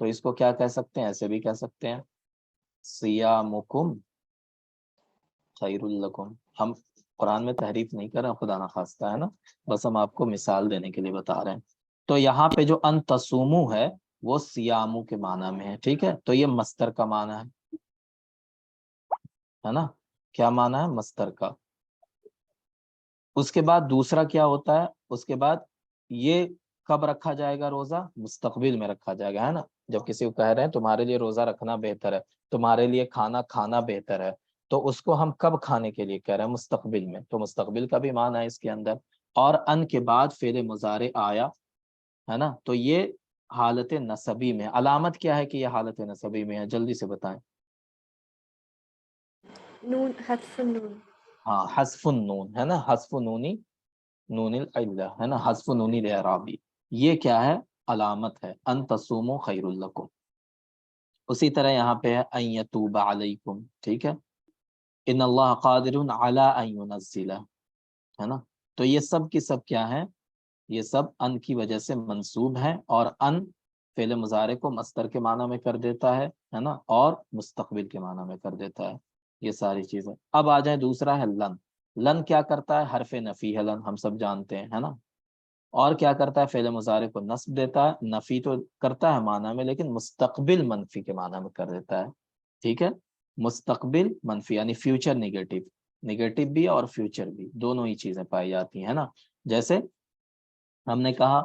تو اس کو کیا کہہ سکتے ہیں؟ ایسے بھی کہہ سکتے ہیں صیامکم خیر لکم. ہم قرآن میں تحریف نہیں کر رہے ہیں، خدا نخواستہ، ہے نا، بس ہم آپ کو مثال دینے کے لیے بتا رہے ہیں. تو یہاں پہ جو ان تصومو ہے وہ سیامو کے معنی میں ہے. ٹھیک ہے، تو یہ مصدر کا معنی ہے نا. کیا معنی ہے؟ مصدر کا. اس کے بعد دوسرا کیا ہوتا ہے؟ اس کے بعد یہ کب رکھا جائے گا روزہ؟ مستقبل میں رکھا جائے گا، ہے نا. جب کسی کو کہہ رہے ہیں تمہارے لیے روزہ رکھنا بہتر ہے، تمہارے لیے کھانا کھانا بہتر ہے، تو اس کو ہم کب کھانے کے لیے کہہ رہے ہیں؟ مستقبل میں. تو مستقبل کا بھی معنی ہے اس کے اندر. اور ان کے بعد فعل مضارع آیا، ہے نا، تو یہ حالت نصبی میں. علامت کیا ہے کہ یہ حالت نصبی میں ہے؟ جلدی سے بتائیں. نون، حذف النون. ہاں، حذف النون، ہے نا، حذف نونی نون العلہ، ہے نا، حذف نونی الاعرابی. یہ کیا ہے؟ علامت ہے. ان تصوموا خیر لکم. اسی طرح یہاں پہ ہے ان یتوب علیکم. ٹھیک ہے، ان اللہ قادر علی ان ینزل، ہے نا. تو یہ سب کی سب کیا ہے؟ یہ سب ان کی وجہ سے منصوب ہیں، اور ان فعل مضارع کو مصدر کے معنی میں کر دیتا ہے نا، اور مستقبل کے معنی میں کر دیتا ہے. یہ ساری چیزیں. اب آ جائیں، دوسرا ہے لن. لن کیا کرتا ہے؟ حرف نفی ہے لن، ہم سب جانتے ہیں، ہے نا. اور کیا کرتا ہے؟ فعل مضارع کو نصب دیتا ہے. نفی تو کرتا ہے معنی میں، لیکن مستقبل منفی کے معنی میں کر دیتا ہے. ٹھیک ہے، مستقبل منفی یعنی فیوچر نگیٹو. نگیٹو بھی اور فیوچر بھی، دونوں ہی چیزیں پائی جاتی ہیں، ہے نا. جیسے ہم نے کہا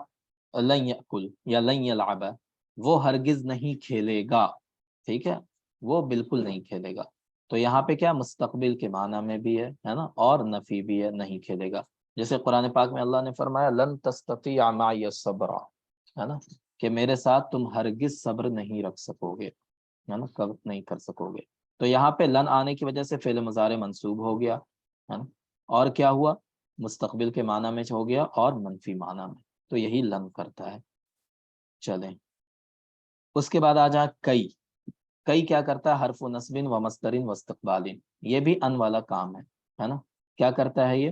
لن یأکل یا لن یلعب، وہ ہرگز نہیں کھیلے گا. ٹھیک ہے، وہ بالکل نہیں کھیلے گا. تو یہاں پہ کیا؟ مستقبل کے معنی میں بھی ہے نا، اور نفی بھی ہے، نہیں کھیلے گا. جیسے قرآن پاک میں اللہ نے فرمایا لن تستطیع معی صبر، ہے نا، کہ میرے ساتھ تم ہرگز صبر نہیں رکھ سکو گے، ہے نا، کب نہیں کر سکو گے. تو یہاں پہ لن آنے کی وجہ سے فعل مضارع منصوب ہو گیا، ہے نا. اور کیا ہوا؟ مستقبل کے معنی میں ہو گیا اور منفی معنی میں. تو یہی لن کرتا ہے. چلیں، اس کے بعد آ جائیں کئی. کئی کیا کرتا ہے؟ حرف نصب و مصدر و استقبال. یہ بھی ان والا کام ہے نا. کیا کرتا ہے یہ؟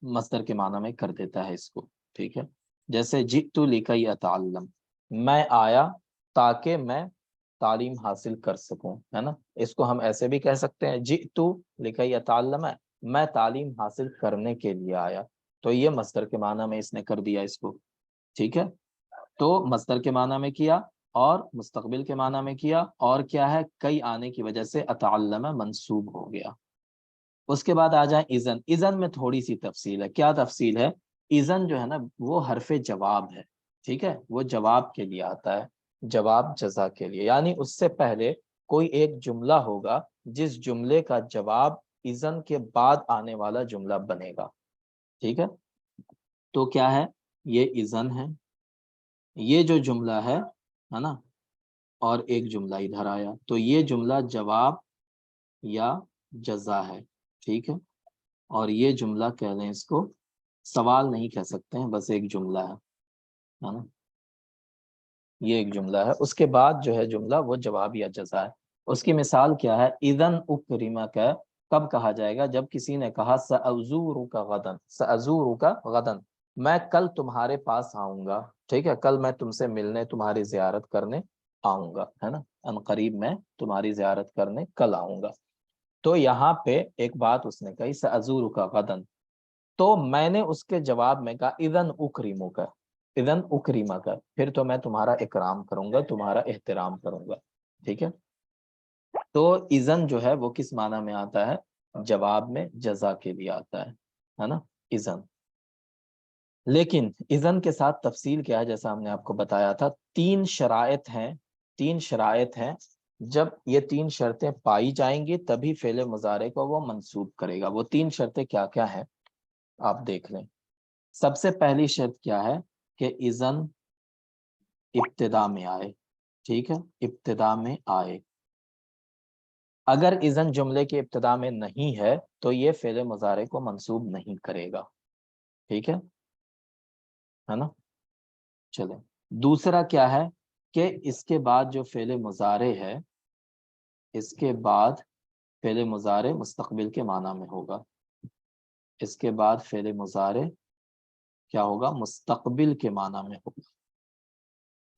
مصدر کے معنی میں کر دیتا ہے اس کو. ٹھیک ہے، جیسے جئت لکی اتعلم، میں آیا تاکہ میں تعلیم حاصل کر سکوں، ہے نا. اس کو ہم ایسے بھی کہہ سکتے ہیں جئت لکی اتعلم، میں تعلیم حاصل کرنے کے لیے آیا. تو یہ مصدر کے معنی میں اس نے کر دیا اس کو. ٹھیک ہے، تو مصدر کے معنی میں کیا، اور مستقبل کے معنی میں کیا، اور کیا ہے؟ کئی آنے کی وجہ سے اتعلم منصوب ہو گیا. اس کے بعد آ جائیں اذن. اذن میں تھوڑی سی تفصیل ہے. کیا تفصیل ہے؟ اذن جو ہے نا وہ حرف جواب ہے. ٹھیک ہے، وہ جواب کے لیے آتا ہے، جواب جزا کے لیے. یعنی اس سے پہلے کوئی ایک جملہ ہوگا جس جملے کا جواب اذن کے بعد آنے والا جملہ بنے گا. ٹھیک ہے، تو کیا ہے؟ یہ اذن ہے، یہ جو جملہ ہے نا، اور ایک جملہ ادھر آیا، تو یہ جملہ جواب یا جزا ہے. ٹھیک ہے، اور یہ جملہ کہہ لیں اس کو سوال نہیں کہہ سکتے ہیں، بس ایک جملہ ہے نا. یہ ایک جملہ ہے، اس کے بعد جو ہے جملہ وہ جواب یا جزا ہے. اس کی مثال کیا ہے؟ اذن اکرمک، کب کہا جائے گا؟ جب کسی نے کہا سأزورک غدن، سأزورک غدن، میں کل تمہارے پاس آؤں گا. ٹھیک ہے، کل میں تم سے ملنے، تمہاری زیارت کرنے آؤں گا، ہے نا. ان قریب میں تمہاری زیارت کرنے کل آؤں گا. تو یہاں پہ ایک بات اس نے کہی سأزورک غدن، تو میں نے اس کے جواب میں کہا اذن اکرمک، اذن اکرمک، پھر تو میں تمہارا اکرام کروں گا، تمہارا احترام کروں گا. ٹھیک ہے، تو اذن جو ہے وہ کس معنی میں آتا ہے؟ جواب میں جزا کے لیے آتا ہے نا، اذن. لیکن اذن کے ساتھ تفصیل کیا ہے؟ جیسا ہم نے آپ کو بتایا تھا، تین شرائط ہیں. تین شرائط ہیں، جب یہ تین شرطیں پائی جائیں گی تبھی فعل مضارع کو وہ منصوب کرے گا. وہ تین شرطیں کیا کیا ہیں آپ دیکھ لیں. سب سے پہلی شرط کیا ہے؟ کہ اذن ابتدا میں آئے. ٹھیک ہے، ابتدا میں آئے. اگر اذن جملے کی ابتدا میں نہیں ہے تو یہ فعل مضارع کو منصوب نہیں کرے گا. ٹھیک ہے نا. چلیں، دوسرا کیا ہے کہ اس کے بعد جو فعل مضارع ہے، اس کے بعد فعل مضارع مستقبل کے معنی میں ہوگا. اس کے بعد فعل مضارع کیا ہوگا؟ مستقبل کے معنی میں ہوگا.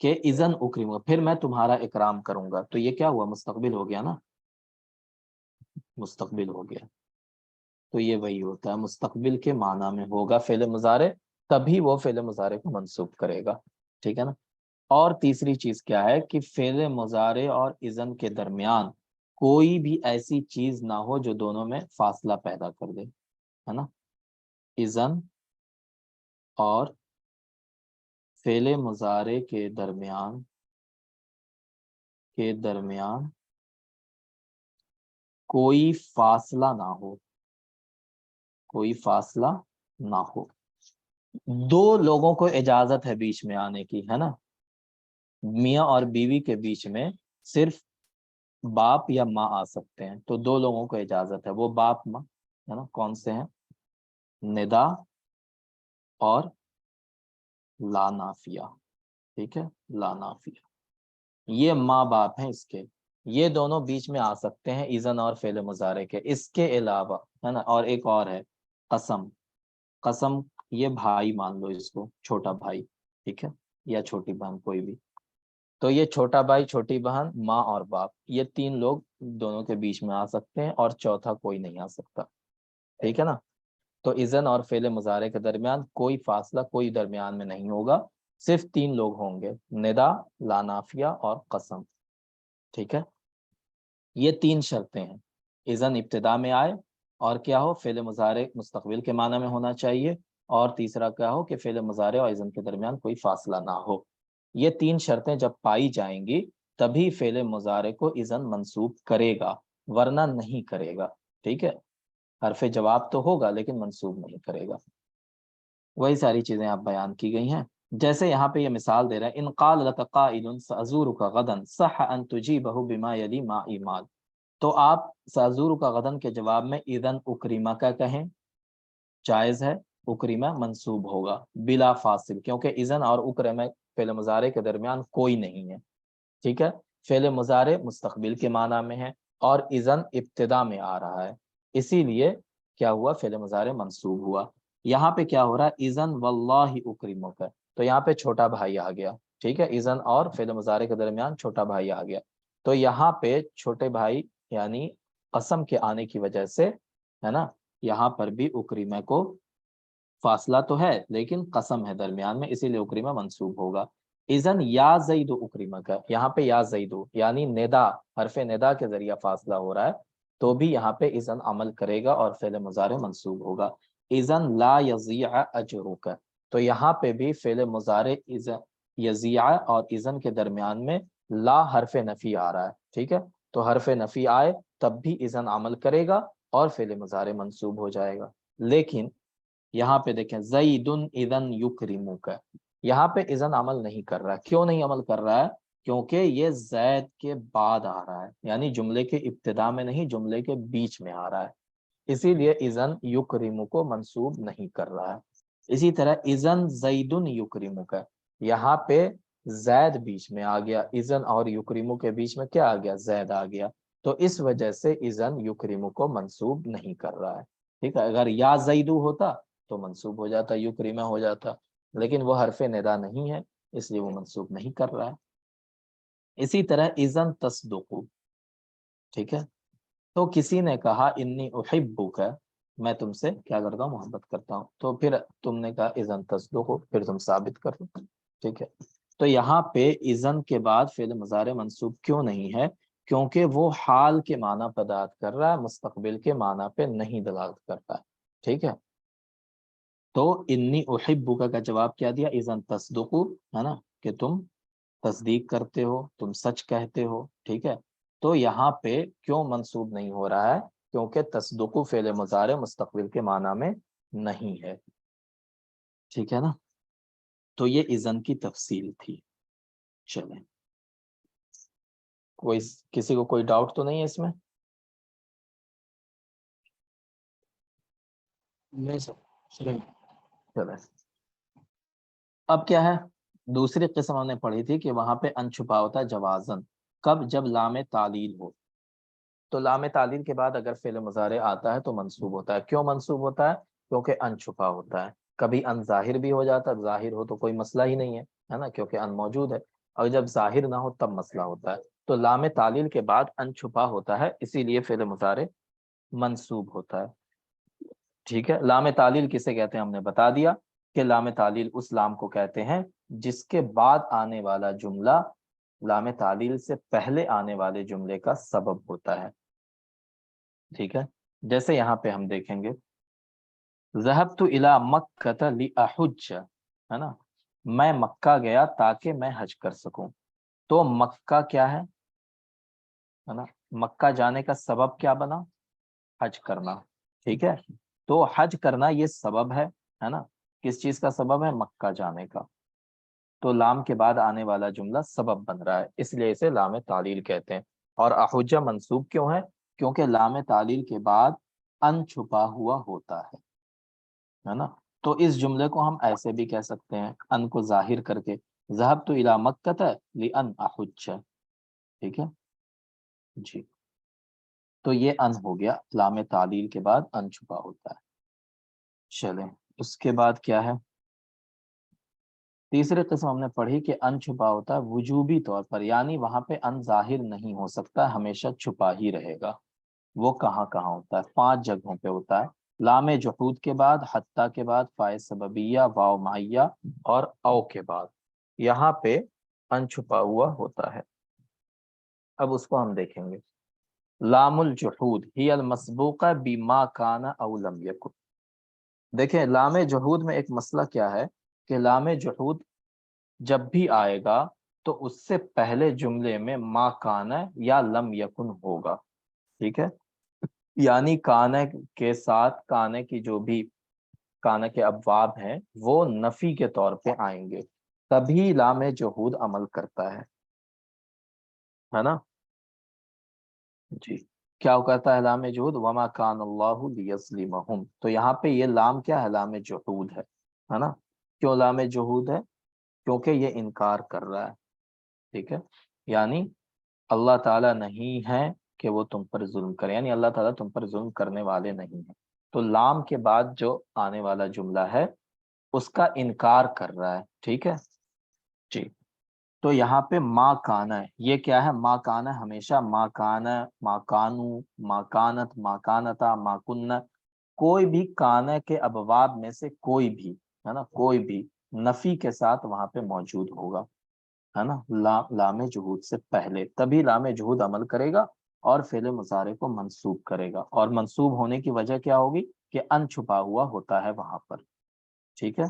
کہ اذن اکرم، پھر میں تمہارا اکرام کروں گا، تو یہ کیا ہوا؟ مستقبل ہو گیا نا، مستقبل ہو گیا. تو یہ وہی ہوتا ہے، مستقبل کے معنی میں ہوگا فعل مضارع، تبھی وہ فعل مضارع کو منصوب کرے گا. ٹھیک ہے نا. اور تیسری چیز کیا ہے کہ فعل مضارع اور اذن کے درمیان کوئی بھی ایسی چیز نہ ہو جو دونوں میں فاصلہ پیدا کر دے، ہے نا. اذن اور فعل مضارع کے درمیان کوئی فاصلہ نہ ہو، کوئی فاصلہ نہ ہو. دو لوگوں کو اجازت ہے بیچ میں آنے کی، ہے نا. میاں اور بیوی کے بیچ میں صرف باپ یا ماں آ سکتے ہیں، تو دو لوگوں کو اجازت ہے، وہ باپ ماں ہے نا. کون سے ہیں؟ ندا اور لا نافیہ. ٹھیک ہے، لا نافیہ، یہ ماں باپ ہیں اس کے، یہ دونوں بیچ میں آ سکتے ہیں اذن اور فعل مضارع کے. اس کے علاوہ ہے نا، اور ایک اور ہے قسم. قسم یہ بھائی مان لو اس کو، چھوٹا بھائی، ٹھیک ہے، یا چھوٹی بہن، کوئی بھی. تو یہ چھوٹا بھائی، چھوٹی بہن، ماں اور باپ، یہ تین لوگ دونوں کے بیچ میں آ سکتے ہیں، اور چوتھا کوئی نہیں آ سکتا. ٹھیک ہے نا. تو اذن اور فعل مضارع کے درمیان کوئی فاصلہ، کوئی درمیان میں نہیں ہوگا، صرف تین لوگ ہوں گے، ندا، لا نافیہ اور قسم. ٹھیک ہے. یہ تین شرطیں ہیں، اذن ابتدا میں آئے، اور کیا ہو؟ فعل مضارع مستقبل کے معنی میں ہونا چاہیے، اور تیسرا کیا ہو کہ فعل مضارع اور اذن کے درمیان کوئی فاصلہ نہ ہو. یہ تین شرطیں جب پائی جائیں گی تبھی فعل مضارع کو اذن منصوب کرے گا، ورنہ نہیں کرے گا. ٹھیک ہے، حرف جواب تو ہوگا لیکن منصوب نہیں کرے گا. وہی ساری چیزیں آپ بیان کی گئی ہیں. جیسے یہاں پہ یہ مثال دے رہا ہے، ان قال لك قائل سأزورك غدا صح ان تجيبه بما يلي ما ایمال. تو آپ سأزورك غدا کے جواب میں اذن اکریمہ کا کہیں، جائز ہے. اکریمہ منصوب ہوگا بلا فاصل، کیونکہ اذن اور اکریمہ فعل مضارع کے درمیان کوئی نہیں ہے. ٹھیک ہے. فعل مضارع مستقبل کے معنی میں ہے، اور اذن ابتدا میں آ رہا ہے، اسی لیے کیا ہوا؟ فعل مضارع منصوب ہوا. یہاں پہ کیا ہو رہا ہے؟ اذن واللہ اکریمک، تو یہاں پہ چھوٹا بھائی آ گیا. ٹھیک ہے، اذن اور فعل مضارع کے درمیان چھوٹا بھائی آ گیا. تو یہاں پہ چھوٹے بھائی یعنی قسم کے آنے کی وجہ سے، ہے نا، یہاں پر بھی اکریمہ کو فاصلہ تو ہے لیکن قسم ہے درمیان میں، اسی لیے اکریمہ منصوب ہوگا. اذن یا زید اکریمہ کا، یہاں پہ یا زید یعنی ندا، حرف ندا کے ذریعہ فاصلہ ہو رہا ہے، تو بھی یہاں پہ اذن عمل کرے گا اور فعل مضارع منصوب ہوگا. اذن لا یضیع اجرک، تو یہاں پہ بھی فعل مضارع یضیع اور اذن کے درمیان میں لا حرف نفی آ رہا ہے. ٹھیک ہے، تو حرف نفی آئے تب بھی اذن عمل کرے گا اور فعل مضارع منصوب ہو جائے گا. لیکن یہاں پہ دیکھیں زید اذن یکرمک، یہاں پہ اذن عمل نہیں کر رہا ہے. کیوں نہیں عمل کر رہا ہے؟ کیونکہ یہ زید کے بعد آ رہا ہے، یعنی جملے کے ابتدا میں نہیں، جملے کے بیچ میں آ رہا ہے، اسی لیے اذن یکرمک کو منصوب نہیں کر رہا ہے. اسی طرح اذن زید یکرمک، یہاں پہ زید بیچ میں آ گیا، اذن اور یکرمک کے بیچ میں کیا آ گیا؟ زید آ گیا، تو اس وجہ سے اذن یکرمک کو منصوب نہیں کر رہا ہے. ٹھیک ہے، اگر یا زیدو ہوتا تو منصوب ہو جاتا، یکریمہ ہو جاتا، لیکن وہ حرف ندا نہیں ہے اس لیے وہ منصوب نہیں کر رہا ہے. اسی طرح اذن تصدقو، ٹھیک ہے، تو کسی نے کہا انی احبک، میں تم سے کیا کرتا ہوں؟ محبت کرتا ہوں. تو پھر تم نے کہا اذن تصدقو، پھر تم ثابت کر دو. ٹھیک ہے، تو یہاں پہ اذن کے بعد فعل مضارع منصوب کیوں نہیں ہے؟ کیونکہ وہ حال کے معنی پر دلالت کر رہا ہے، مستقبل کے معنی پہ نہیں دلالت کرتا ہے. ٹھیک ہے، تو انی احبک کا جواب کیا دیا؟ اذن تصدقو، ہے نا، کہ تم تصدیق کرتے ہو، تم سچ کہتے ہو. ٹھیک ہے، تو یہاں پہ کیوں منصوب نہیں ہو رہا ہے؟ کیونکہ تصدقو فعل مضارع مستقبل کے معنی میں نہیں ہے. ٹھیک ہے نا، تو یہ اذن کی تفصیل تھی. چلیں، کسی کو کوئی ڈاؤٹ تو نہیں ہے اس میں؟ نہیں سر، چلیں. چلیں، اب کیا ہے؟ دوسری قسم ہم نے پڑھی تھی کہ وہاں پہ ان چھپا ہوتا ہے جوازن، کب؟ جب لام تعلیل ہو. تو لام تعلیل کے بعد اگر فعل مضارع آتا ہے تو منصوب ہوتا ہے. کیوں منصوب ہوتا ہے؟ کیونکہ ان چھپا ہوتا ہے. کبھی ان ظاہر بھی ہو جاتا ہے، ظاہر ہو تو کوئی مسئلہ ہی نہیں ہے نا، کیونکہ ان موجود ہے، اور جب ظاہر نہ ہو تب مسئلہ ہوتا ہے۔ تو لام تعلیل کے بعد ان چھپا ہوتا ہے، اسی لیے فعل مضارع منصوب ہوتا ہے۔ ٹھیک ہے، لام تعلیل کسے کہتے ہیں ہم نے بتا دیا کہ لام تعلیل اس لام کو کہتے ہیں جس کے بعد آنے والا جملہ لام تعلیل سے پہلے آنے والے جملے کا سبب ہوتا ہے۔ ٹھیک ہے، جیسے یہاں پہ ہم دیکھیں گے ذهبت الى مکہ لأحج، ہے نا، میں مکہ گیا تاکہ میں حج کر سکوں۔ تو مکہ کیا ہے نا، مکہ جانے کا سبب کیا بنا؟ حج کرنا۔ ٹھیک ہے، تو حج کرنا یہ سبب ہے نا، کس چیز کا سبب ہے؟ مکہ جانے کا۔ تو لام کے بعد آنے والا جملہ سبب بن رہا ہے، اس لیے اسے لام تعلیل کہتے ہیں۔ اور احجہ منصوب کیوں ہے؟ کیونکہ لام تعلیل کے بعد ان چھپا ہوا ہوتا ہے نا۔ تو اس جملے کو ہم ایسے بھی کہہ سکتے ہیں، ان کو ظاہر کر کے، ذهبت الى مکہ لأن احج۔ ٹھیک ہے جی، تو یہ ان ہو گیا، لام تعلیل کے بعد ان چھپا ہوتا ہے۔ چلیں اس کے بعد کیا ہے؟ تیسری قسم ہم نے پڑھی کہ ان چھپا ہوتا ہے وجوبی طور پر، یعنی وہاں پہ ان ظاہر نہیں ہو سکتا، ہمیشہ چھپا ہی رہے گا۔ وہ کہاں کہاں ہوتا ہے؟ 5 جگہوں پہ ہوتا ہے، لام جحود کے بعد، حتیٰ کے بعد، فاء سببیہ، واو معیہ اور او کے بعد، یہاں پہ ان چھپا ہوا ہوتا ہے۔ اب اس کو ہم دیکھیں گے۔ لام الجحود ہی المسبوقہ بما کان او لم یکن۔ دیکھیں لام جحود میں ایک مسئلہ کیا ہے کہ لام جحود جب بھی آئے گا تو اس سے پہلے جملے میں ما کان یا لم یکن ہوگا۔ ٹھیک ہے، یعنی کانے کے ساتھ کانے کی جو بھی کانے کے ابواب ہیں وہ نفی کے طور پہ آئیں گے، تبھی لام جحود عمل کرتا ہے نا جی۔ کیا کہتا ہے لام جحود؟ وما کان اللہ لیظلمہم۔ تو یہاں پہ یہ لام کیا ہے؟ لام جحود ہے نا۔ کیوں لام جحود ہے؟ کیونکہ یہ انکار کر رہا ہے۔ ٹھیک ہے، یعنی اللہ تعالیٰ نہیں ہے کہ وہ تم پر ظلم کرے، یعنی اللہ تعالیٰ تم پر ظلم کرنے والے نہیں ہیں۔ تو لام کے بعد جو آنے والا جملہ ہے اس کا انکار کر رہا ہے۔ ٹھیک ہے جی، تو یہاں پہ ما کانا ہے، یہ کیا ہے؟ ما کانا ہمیشہ ما کانا، ما کانو، ما کانت، ما کانتا، ما کننا، کوئی بھی کانا کے ابواب میں سے کوئی بھی ہے نا، کوئی بھی نفی کے ساتھ وہاں پہ موجود ہوگا ہے نا، لام جحود سے پہلے، تبھی لام جحود عمل کرے گا اور فعل مضارع کو منصوب کرے گا، اور منصوب ہونے کی وجہ کیا ہوگی؟ کہ ان چھپا ہوا ہوتا ہے وہاں پر۔ ٹھیک ہے،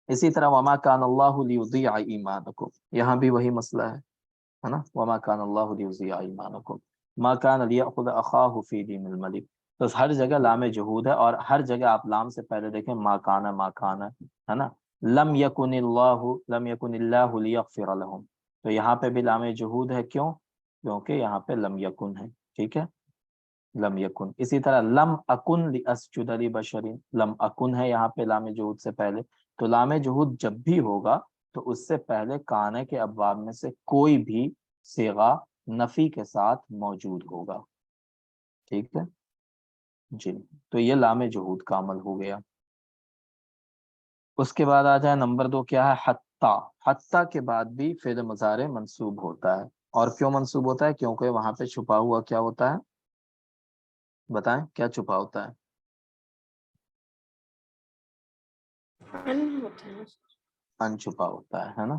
اسی طرح وما کان اللہ لیضیع ایمانکم، یہاں بھی وہی مسئلہ ہے نا، وما کان اللہ لیضیع ایمانکم ما کان لیأخذ اخاہ فی دین الملک۔ تو ہر جگہ لام جحود ہے، اور ہر جگہ آپ لام سے پہلے دیکھیں ما کان، ما کان ہے نا، لم یکن اللہ لیغفر لہم، تو یہاں پہ بھی لام جحود ہے، کیوں؟ کیونکہ یہاں پہ لم یکن ہے۔ ٹھیک ہے، لم یکن۔ اسی طرح لم اکن لاسجد لبشر، لم اکن ہے یہاں پہ لام جحود سے پہلے، تو لام جحود جب بھی ہوگا تو اس سے پہلے کانے کے ابواب میں سے کوئی بھی صیغہ نفی کے ساتھ موجود ہوگا۔ ٹھیک ہے جی، تو یہ لام جحود کا عمل ہو گیا۔ اس کے بعد آ جائے نمبر 2، کیا ہے؟ حتیٰ۔ حتیٰ کے بعد بھی فعل مضارع منصوب ہوتا ہے، اور کیوں منصوب ہوتا ہے؟ کیونکہ وہاں پہ چھپا ہوا کیا ہوتا ہے؟ بتائیں کیا چھپا ہوتا ہے؟ ان ہوتا ہے۔ ان چھپا ہوتا ہے نا۔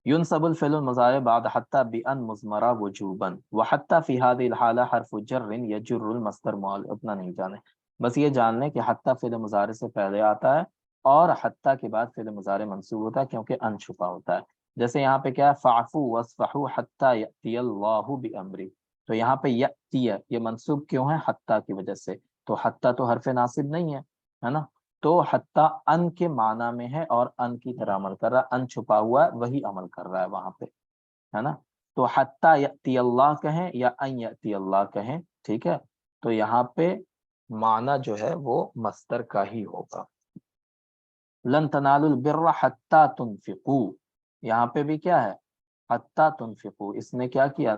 ينصب الفعل المضارع بعد حتى بأن مضمرہ وجوبا، وحتى في هذه الحالة حرف جر يجر المصدر مؤل، اتنا نہیں جانے، بس یہ جان لیں کہ حتى فعل مضارع سے پہلے آتا ہے، اور حتى کے بعد فعل مضارع منصوب ہوتا ہے کیونکہ ان چھپا ہوتا ہے۔ جیسے یہاں پہ کیا ہے؟ فاعفوا واصفحوا حتى يأتي الله بأمره، تو یہاں پہ یأتی ہے، یہ منصوب کیوں ہے؟ حتى کی وجہ سے، تو حتى تو حرف ناصب نہیں ہے نا، تو حتیٰ ان کے معنی میں ہے اور ان کی طرح عمل کر رہا ہے، ان چھپا ہوا ہے وہی عمل کر رہا ہے وہاں پہ ہے نا۔ تو حتیٰ یأتی اللہ کہیں یا ان یأتی اللہ کہیں، ٹھیک ہے، تو یہاں پہ معنی جو ہے وہ مصدر کا ہی ہوگا۔ لن تنالوا البر حتیٰ تنفقوا، یہاں پہ بھی کیا ہے؟ حتیٰ تنفقوا، اس نے کیا کیا؟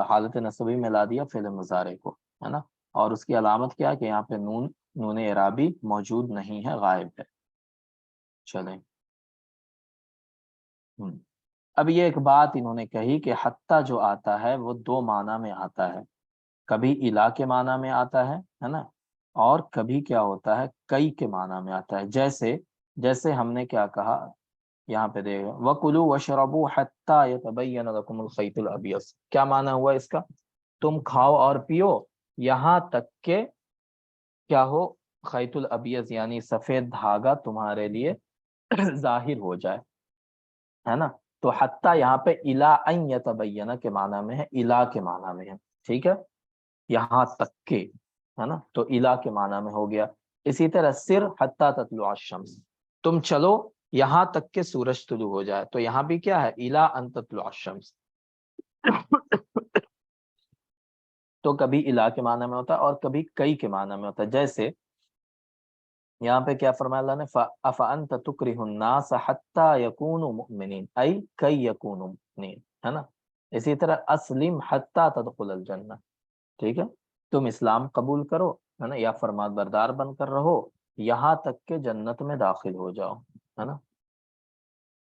حالت نصبی میں لا دیا فعل مضارع کو ہے نا، اور اس کی علامت کیا ہے کہ یہاں پہ نون اعرابی موجود نہیں ہے، غائب ہے۔ چلیں اب یہ ایک بات انہوں نے کہی کہ حتیٰ جو آتا ہے وہ دو معنی میں آتا ہے، کبھی الہ کے معنی میں آتا ہے نا، اور کبھی کیا ہوتا ہے کئی کے معنی میں آتا ہے۔ جیسے ہم نے کیا کہا یہاں پہ دیکھیں وَكُلُوا وَاشْرَبُوا حَتَّى يَتَبَيَّنَ لَكُمُ الْخَيْطُ الْأَبْيَضُ، کیا معنی ہوا اس کا؟ تم کھاؤ اور پیو یہاں تک کہ کیا ہو، خیط الابیض یعنی سفید دھاگا تمہارے لیے ظاہر ہو جائے، ہے نا۔ تو حتیٰ یہاں پہ الا ان یتبین کے معنی میں ہے، الا کے معنی میں ہے، ٹھیک ہے، یہاں تک کے، ہے نا، تو الا کے معنی میں ہو گیا۔ اسی طرح سر حتیٰ تطلع الشمس، تم چلو یہاں تک کہ سورج طلوع ہو جائے، تو یہاں بھی کیا ہے الا ان تطلع الشمس تو کبھی الا کے معنی میں ہوتا ہے اور کبھی کئی کے معنی میں ہوتا ہے۔ جیسے یہاں پہ کیا فرمایا اللہ نے فَأَنْتَ تُكْرِهُ النَّاسَ حَتَّى يَكُونُوا مُؤْمِنِينَ ای کئی یکونوا مؤمنین، ہے نا۔ اسی طرح اسلم حتیٰ تدخل الجنہ، ٹھیک ہے، تم اسلام قبول کرو، ہے نا، یا فرمان بردار بن کر رہو یہاں تک کہ جنت میں داخل ہو جاؤ، ہے نا،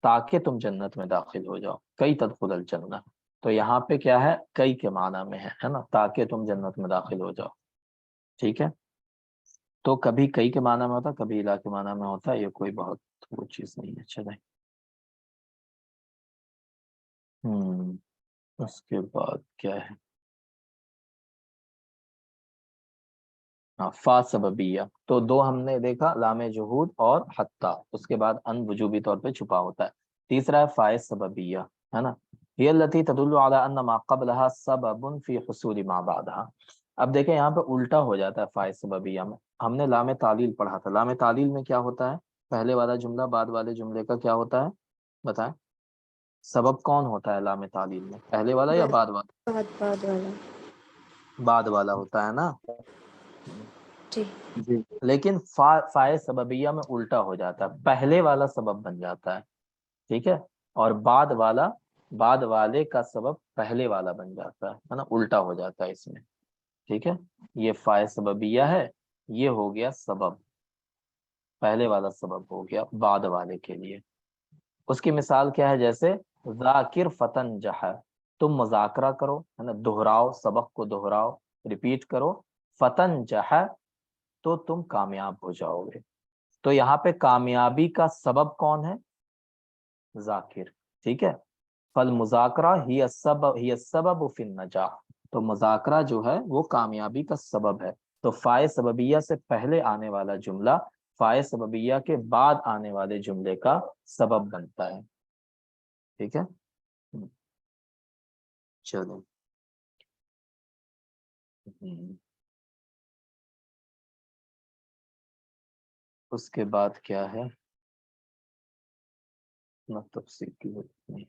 تاکہ تم جنت میں داخل ہو جاؤ، کئی تدخل الجنہ، تو یہاں پہ کیا ہے کئی کے معنی میں ہے نا، تاکہ تم جنت میں داخل ہو جاؤ، ٹھیک ہے۔ تو کبھی کئی کے معنی میں ہوتا ہے، کبھی الہ کے معنی میں ہوتا ہے، یہ کوئی بہت وہ چیز نہیں ہے۔ چلیں اس کے بعد کیا ہے، فا سببیہ، تو دو ہم نے دیکھا لام جہود اور حتیٰ، اس کے بعد ان وجوبی طور پہ چھپا ہوتا ہے۔ تیسرا ہے فا سببیہ، ہے نا، ہی التی تدل علی ان ما قبلها سبب فی حصول ما بعدها۔ اب دیکھیں یہاں پہ الٹا ہو جاتا ہے فا سببیہ میں، ہم نے لام تعلیل پڑھا تھا، لام تعلیل میں کیا ہوتا ہے، پہلے والا جملہ بعد والے جملے کا کیا ہوتا ہے بتائیں، سبب کون ہوتا ہے لام تعلیل میں، پہلے والا یا بعد والا؟ بعد والا بعد والا ہوتا ہے نا، جی جی لیکن فائے سببیہ میں الٹا ہو جاتا ہے، پہلے والا سبب بن جاتا ہے، ٹھیک ہے، اور بعد والے کا سبب پہلے والا بن جاتا ہے نا، الٹا ہو جاتا ہے اس میں، ٹھیک ہے۔ یہ فائے سببیہ ہے، یہ ہو گیا سبب، پہلے والا سبب ہو گیا بعد والے کے لیے۔ اس کی مثال کیا ہے، جیسے ذاکر فتن جہر، تم مذاکرہ کرو، ہے نا، دہراؤ، سبق کو دہراؤ، ریپیٹ کرو، فتن جہر تو تم کامیاب ہو جاؤ گے۔ تو یہاں پہ کامیابی کا سبب کون ہے، ذاکر، ٹھیک ہے، فالمذاکرہ ہی السبب فی النجاح، تو مذاکرہ جو ہے وہ کامیابی کا سبب ہے۔ تو فائے سببیہ سے پہلے آنے والا جملہ فائے سببیہ کے بعد آنے والے جملے کا سبب بنتا ہے، ٹھیک ہے۔ چلو اس کے بعد کیا ہے، نہ تفصیل کی ضرورت نہیں۔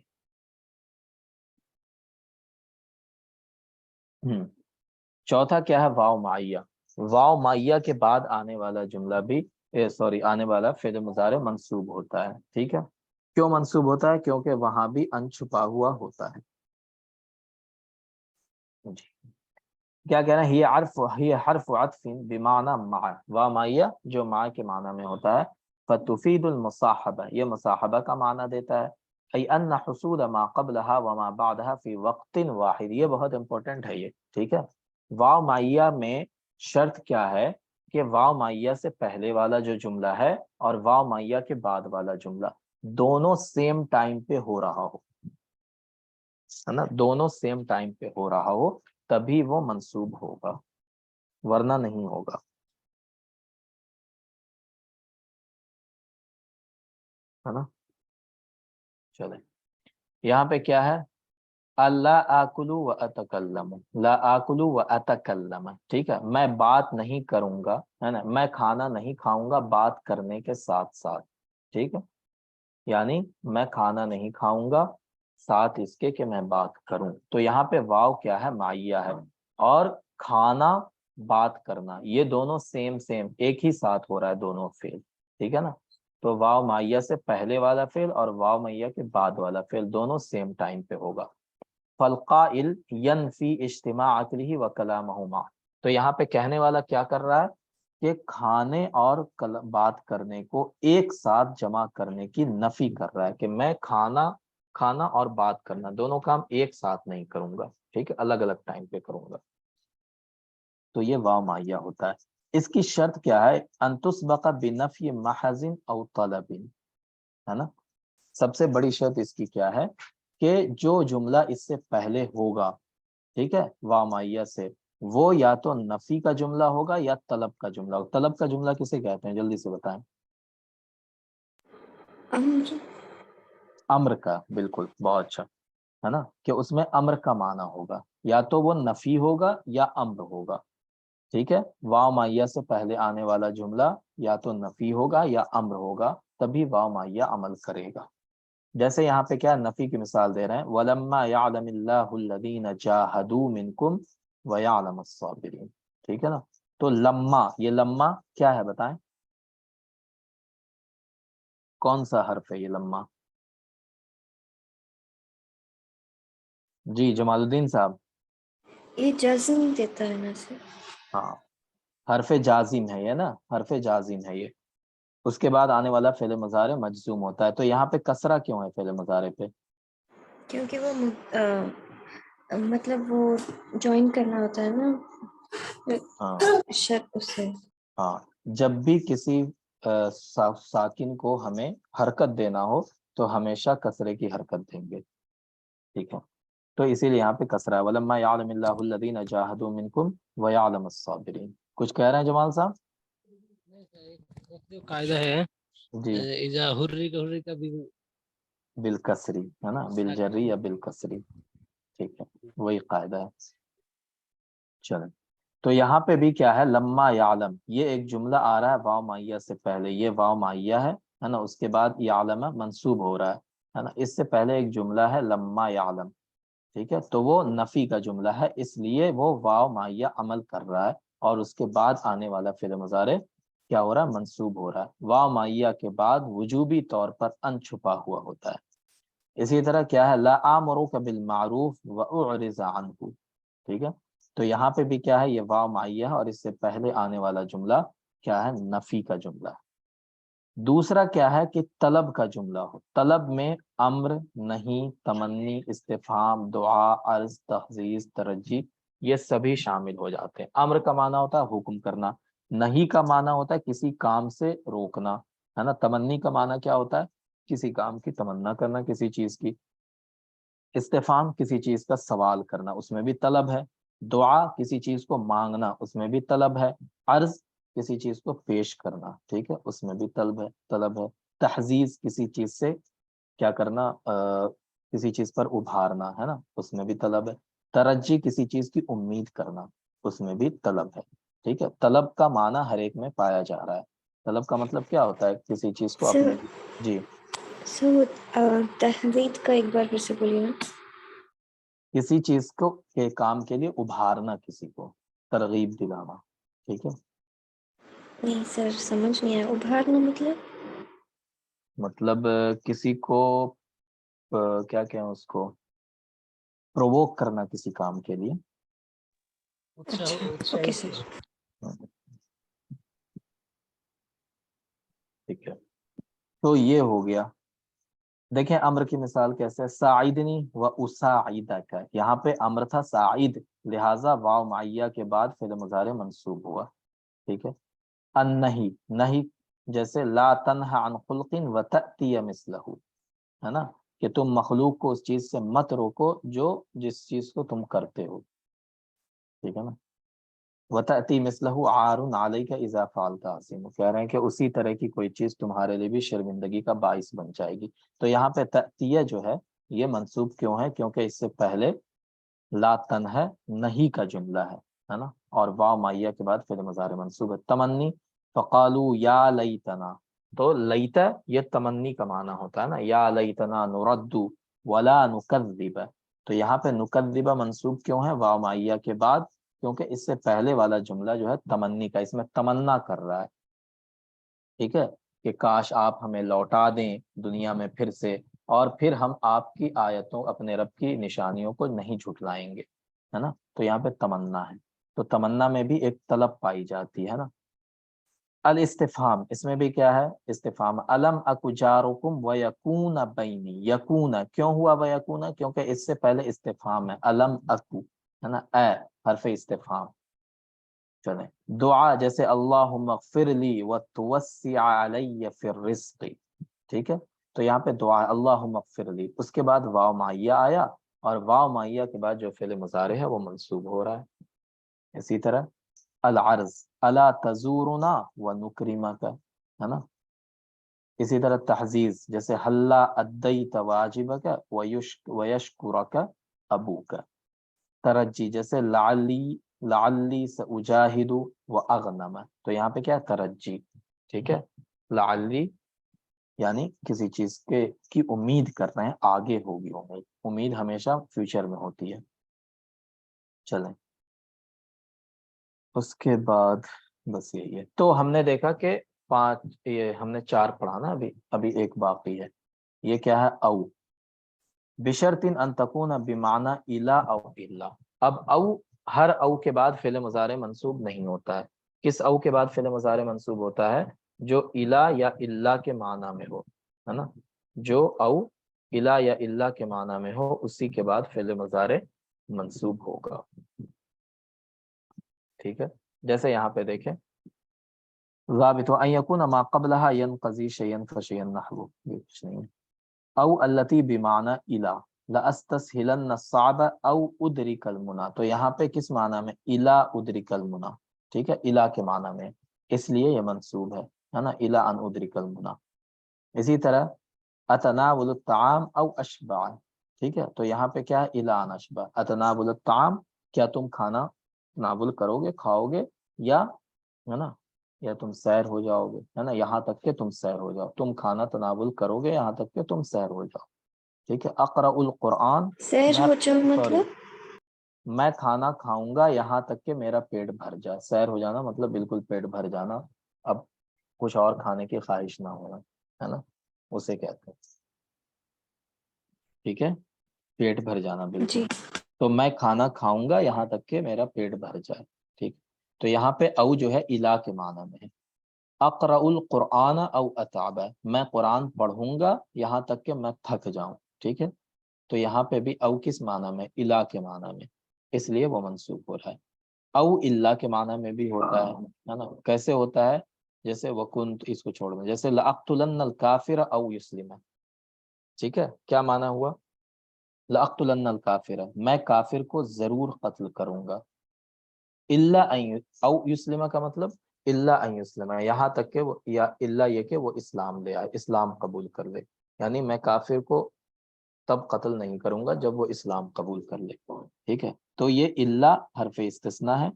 چوتھا کیا ہے، واو معیہ، واو معیہ کے بعد آنے والا جملہ بھی آنے والا فعل مضارع منصوب ہوتا ہے، ٹھیک ہے۔ کیوں منصوب ہوتا ہے، کیونکہ وہاں بھی ان چھپا ہوا ہوتا ہے، جی۔ کیا کہنا ہے، یہ حرف عطف بمعنی مع، واو معیہ جو مع کے معنی میں ہوتا ہے، فتفید المصاحبہ، یہ مصاحبہ کا معنی دیتا ہے، ای ان حصول ما قبلها وما بعدها فی وقت واحد، یہ بہت امپورٹنٹ ہے یہ، ٹھیک ہے۔ واو معیہ میں شرط کیا ہے کہ واو معیہ سے پہلے والا جو جملہ ہے اور واو معیہ کے بعد والا جملہ دونوں سیم ٹائم پہ ہو رہا ہو، ہے نا، دونوں سیم ٹائم پہ ہو رہا ہو تبھی وہ منصوب ہوگا، ورنہ نہیں ہوگا، ہے نا۔ چلیں یہاں پہ کیا ہے، اللہ آکلو و اتکلم، لا آکلو و اتکلم، ٹھیک ہے، میں بات نہیں کروں گا، ہے نا، میں کھانا نہیں کھاؤں گا بات کرنے کے ساتھ ساتھ، ٹھیک ہے، یعنی میں کھانا نہیں کھاؤں گا ساتھ اس کے کہ میں بات کروں، تو یہاں پہ واو کیا ہے، معیہ ہے، اور کھانا بات کرنا یہ دونوں سیم ایک ہی ساتھ ہو رہا ہے دونوں فعل، ٹھیک ہے نا۔ تو واو معیہ سے پہلے والا فعل اور واو معیہ کے بعد والا فعل دونوں سیم ٹائم پہ ہوگا۔ فالقائل ینفی اجتماع عقلہ و کلامہ معا، تو یہاں پہ کہنے والا کیا کر رہا ہے، کہ کھانے اور بات کرنے کو ایک ساتھ جمع کرنے کی نفی کر رہا ہے کہ میں کھانا اور بات کرنا دونوں کام ایک ساتھ نہیں کروں گا، ٹھیک ہے، الگ الگ ٹائم پہ کروں گا، تو یہ واو مائیہ ہوتا ہے۔ اس کی شرط کیا ہے؟ ان تسبق بنفی محض او طلب، ہے نا، سب سے بڑی شرط اس کی کیا ہے کہ جو جملہ اس سے پہلے ہوگا، ٹھیک ہے، واو مائیہ سے، وہ یا تو نفی کا جملہ ہوگا یا طلب کا جملہ ہوگا۔ طلب کا جملہ کسے کہتے ہیں؟ جلدی سے بتائیں۔ امر امر کا، بالکل، بہت اچھا، ہے نا، کہ اس میں امر کا معنی ہوگا، یا تو وہ نفی ہوگا یا امر ہوگا، ٹھیک ہے، واو مائیہ سے پہلے آنے والا جملہ یا تو نفی ہوگا یا امر ہوگا، تبھی واو مائیہ عمل کرے گا۔ جیسے یہاں پہ کیا نفی کی مثال دے رہے ہیں، وَلَمَّا يَعْلَمِ اللَّهُ الَّذِينَ جَاهَدُوا مِنْكُمْ وَيَعْلَمَ الصَّابِرِينَ، ٹھیک ہے نا، تو لما، یہ لما کیا ہے بتائیں، کون سا حرف ہے یہ لما؟ جی جمال الدین صاحب۔ یہ جزم دیتا ہے نا سر؟ ہاں، حرف جازم ہے یہ نا، حرف جازم ہے یہ، اس کے بعد آنے والا فعل مضارع مجزوم ہوتا ہے، تو یہاں پہ کسرہ کیوں ہے فعل مضارع پہ؟ کیونکہ وہ مطلب وہ جوائن کرنا ہوتا ہے نا ہاں شرط اس سے۔ ہاں، جب بھی کسی ساکن کو ہمیں حرکت دینا ہو تو ہمیشہ کسرے کی حرکت دیں گے، ٹھیک ہے، تو اسی لیے یہاں پہ کسرہ ہے، وَلَمَّا يَعْلَمِ اللَّهُ الَّذِينَ جَاهَدُوا مِنْكُمْ وَيَعْلَمَ الصَّابِرِينَ۔ کچھ کہہ رہے ہیں جمال صاحب؟ جو قاعدہ ہے جی، اذا حرک بالکسری، ہے نا، بالجری یا بالکسری، ٹھیک ہے، وہی قاعدہ ہے۔ چلیں، تو یہاں پہ بھی کیا ہے، لما یعلم، یہ ایک جملہ آ رہا ہے واو مائیہ سے پہلے، یہ واو مائیہ ہے نا، اس کے بعد یعلم منصوب ہو رہا ہے نا، اس سے پہلے ایک جملہ ہے لما یعلم، ٹھیک ہے، تو وہ نفی کا جملہ ہے، اس لیے وہ واو مائیہ عمل کر رہا ہے، اور اس کے بعد آنے والا فعل مضارع کیا ہو رہا ہے؟ منصوب ہو رہا ہے۔ واو مائیہ کے بعد وجوبی طور پر ان چھپا ہوا ہوتا ہے۔ اسی طرح کیا ہے، لا آمرک بالمعروف واعرض عنہ، ٹھیک ہے، تو یہاں پہ بھی کیا ہے، یہ واو مائیہ ہے، اور اس سے پہلے آنے والا جملہ کیا ہے؟ نفی کا جملہ ہے۔ دوسرا کیا ہے کہ طلب کا جملہ ہو، طلب میں امر، نہیں، تمنی، استفہام، دعا، عرض، تحزیز، ترجی، یہ سبھی شامل ہو جاتے ہیں۔ امر کا معنی ہوتا ہے حکم کرنا، نہیں کا معنی ہوتا ہے کسی کام سے روکنا، ہے نا، تمنی کا معنی کیا ہوتا ہے؟ کسی کام کی تمنا کرنا، کسی چیز کی، استفہام کسی چیز کا سوال کرنا، اس میں بھی طلب ہے، دعا کسی چیز کو مانگنا، اس میں بھی طلب ہے، عرض کسی چیز کو پیش کرنا، ٹھیک ہے، اس میں بھی طلب ہے، تحزیز کسی چیز سے کیا کرنا، کسی چیز پر ابھارنا، ہے نا، اس میں بھی طلب ہے، ترجی کسی چیز کی امید کرنا، اس میں بھی طلب ہے، ٹھیک ہے، طلب کا معنی ہر ایک میں پایا جا رہا ہے۔ طلب کا مطلب کیا ہوتا ہے؟ کسی چیز کو سر اپنے، جی، تحرید کا ایک بار پھر سے بولیے نا۔ کسی چیز کو کے کام کے لیے ابھارنا، کسی کو ترغیب دلانا، ٹھیک ہے، نہیں سر سمجھ نہیں آیا، ابھارنا مطلب؟ مطلب کسی کو کیا کہیں اس کو، پرووک کرنا کسی کام کے لیے، اچھا اوکے سر۔ ٹھیک ہے، تو یہ ہو گیا۔ دیکھیں امر کی مثال کیسے ہے، ساعدنی و اساعدک، یہاں پہ امر تھا ساعد، لہٰذا واو معیہ کے بعد فعل مضارع منصوب ہوا، ٹھیک ہے، النہی، نہیں، جیسے لا تنہ عن خلق وتأتی مثلہ، ہے نا، کہ تم مخلوق کو اس چیز سے مت روکو جس چیز کو تم کرتے ہو، ٹھیک ہے نا، وتأتی مثلہ عار علیک اذا فعلت عظیم، کہہ رہے ہیں کہ اسی طرح کی کوئی چیز تمہارے لیے بھی شرمندگی کا باعث بن جائے گی۔ تو یہاں پہ تأتیہ جو ہے یہ منصوب کیوں ہے؟ کیونکہ اس سے پہلے لا تنہ نہیں کا جملہ ہے نا، اور واو مائیہ کے بعد فعل مضارع منصوب ہے۔ تمنی، فقالوا یا لیتنا، تو لیت یہ تمنی کا معنی ہوتا ہے نا، یا لیتنا نرد ولا نکذب، تو یہاں پہ نکذب منصوب کیوں ہے واو مائیہ کے بعد؟ کیونکہ اس سے پہلے والا جملہ جو ہے تمنی کا، اس میں تمنا کر رہا ہے، ٹھیک ہے، کہ کاش آپ ہمیں لوٹا دیں دنیا میں پھر سے، اور پھر ہم آپ کی آیتوں، اپنے رب کی نشانیوں کو نہیں جھٹلائیں گے، ہے نا، تو یہاں پہ تمنا ہے، تو تمنا میں بھی ایک طلب پائی جاتی ہے نا، الاستفهام اس میں بھی کیا ہے استفہام علم اکو جارکم ویکون بینی یکون کیوں ہوا ویکون کیونکہ اس سے پہلے استفہام ہے علم اکو ہے نا اے حرف استفہام چلیں دعا جیسے اللہم اغفر لی وتوسع علی فی الرزق ٹھیک ہے تو یہاں پہ دعا اللہم اغفر لی اس کے بعد واو معیہ آیا اور واو معیہ کے بعد جو فعل مضارع ہے وہ منصوب ہو رہا ہے اسی طرح العرض الا تزورنا ونکرمک ہے نا اسی طرح تحزیز جیسے حلا ادیت واجبک ویشکرک ابوک ترجی جیسے لعلی ساجاہد واغنم تو یہاں پہ کیا ہے ترجی ٹھیک ہے لعلی یعنی کسی چیز کی امید کر رہے ہیں آگے ہوگی امید ہمیشہ فیوچر میں ہوتی ہے چلیں اس کے بعد بس یہی ہے تو ہم نے دیکھا کہ 5 یہ ہم نے 4 پڑھا نا ابھی ایک باقی ہے یہ کیا ہے او بشرط ان تکون بمعنی الا او الا اب او ہر او کے بعد فعل مضارع منصوب نہیں ہوتا ہے کس او کے بعد فعل مضارع منصوب ہوتا ہے جو الا یا الا کے معنی میں ہو ہے نا جو او الا یا الا کے معنی میں ہو اسی کے بعد فعل مضارع منصوب ہوگا ٹھیک ہے جیسے یہاں پہ دیکھیں ضابط ان یکون ما قبلها ينقضي شيئا فشيئا نحو یہ کچھ نہیں ہے او التی بمعنی الا لاستسهلن الصعب او ادرك المنى تو یہاں پہ کس معنی میں الا ادرك المنى ٹھیک ہے الا کے معنی میں اس لیے یہ منصوب ہے نا الا ان ادرك المنى اسی طرح اتناول الطعام او اشبع ٹھیک ہے تو یہاں پہ کیا ہے الا ان اشبع اتناول الطعام کیا تم کھانا تناول کرو گے کھاؤ گے یا ہے نا یا تم سیر ہو جاؤ گے ہے نا یہاں تک کہ تم سیر ہو جاؤ تم کھانا تناول کرو گے یہاں تک کہ تم سیر ہو جاؤ ٹھیک ہے اقرأ القرآن سیر ہو جاؤ مطلب میں کھانا کھاؤں گا یہاں تک کہ میرا پیٹ بھر جائے سیر ہو جانا مطلب بالکل پیٹ بھر جانا اب کچھ اور کھانے کی خواہش نہ ہونا ہے نا اسے کہتے ہیں ٹھیک ہے پیٹ بھر جانا بالکل جی تو میں کھانا کھاؤں گا یہاں تک کہ میرا پیٹ بھر جائے ٹھیک تو یہاں پہ او جو ہے الا کے معنی میں ہے اقرأ القرآن او اتعب میں قرآن پڑھوں گا یہاں تک کہ میں تھک جاؤں ٹھیک ہے تو یہاں پہ بھی او کس معنی میں الا کے معنی میں اس لیے وہ منصوب ہو رہا ہے او الا کے معنی میں بھی ہوتا ہے نا کیسے ہوتا ہے جیسے وکنت اس کو چھوڑ دیں جیسے لأقتلن الکافر او یسلم ٹھیک ہے کیا معنی ہوا لأقتلن الکافر میں کافر کو ضرور قتل کروں گا الا او یسلم کا مطلب الا ان یسلم یہاں تک کہ وہ یا الا یہ کہ وہ اسلام لے آئے اسلام قبول کر لے یعنی میں کافر کو تب قتل نہیں کروں گا جب وہ اسلام قبول کر لے ٹھیک ہے تو یہ الا حرف استثناء ہے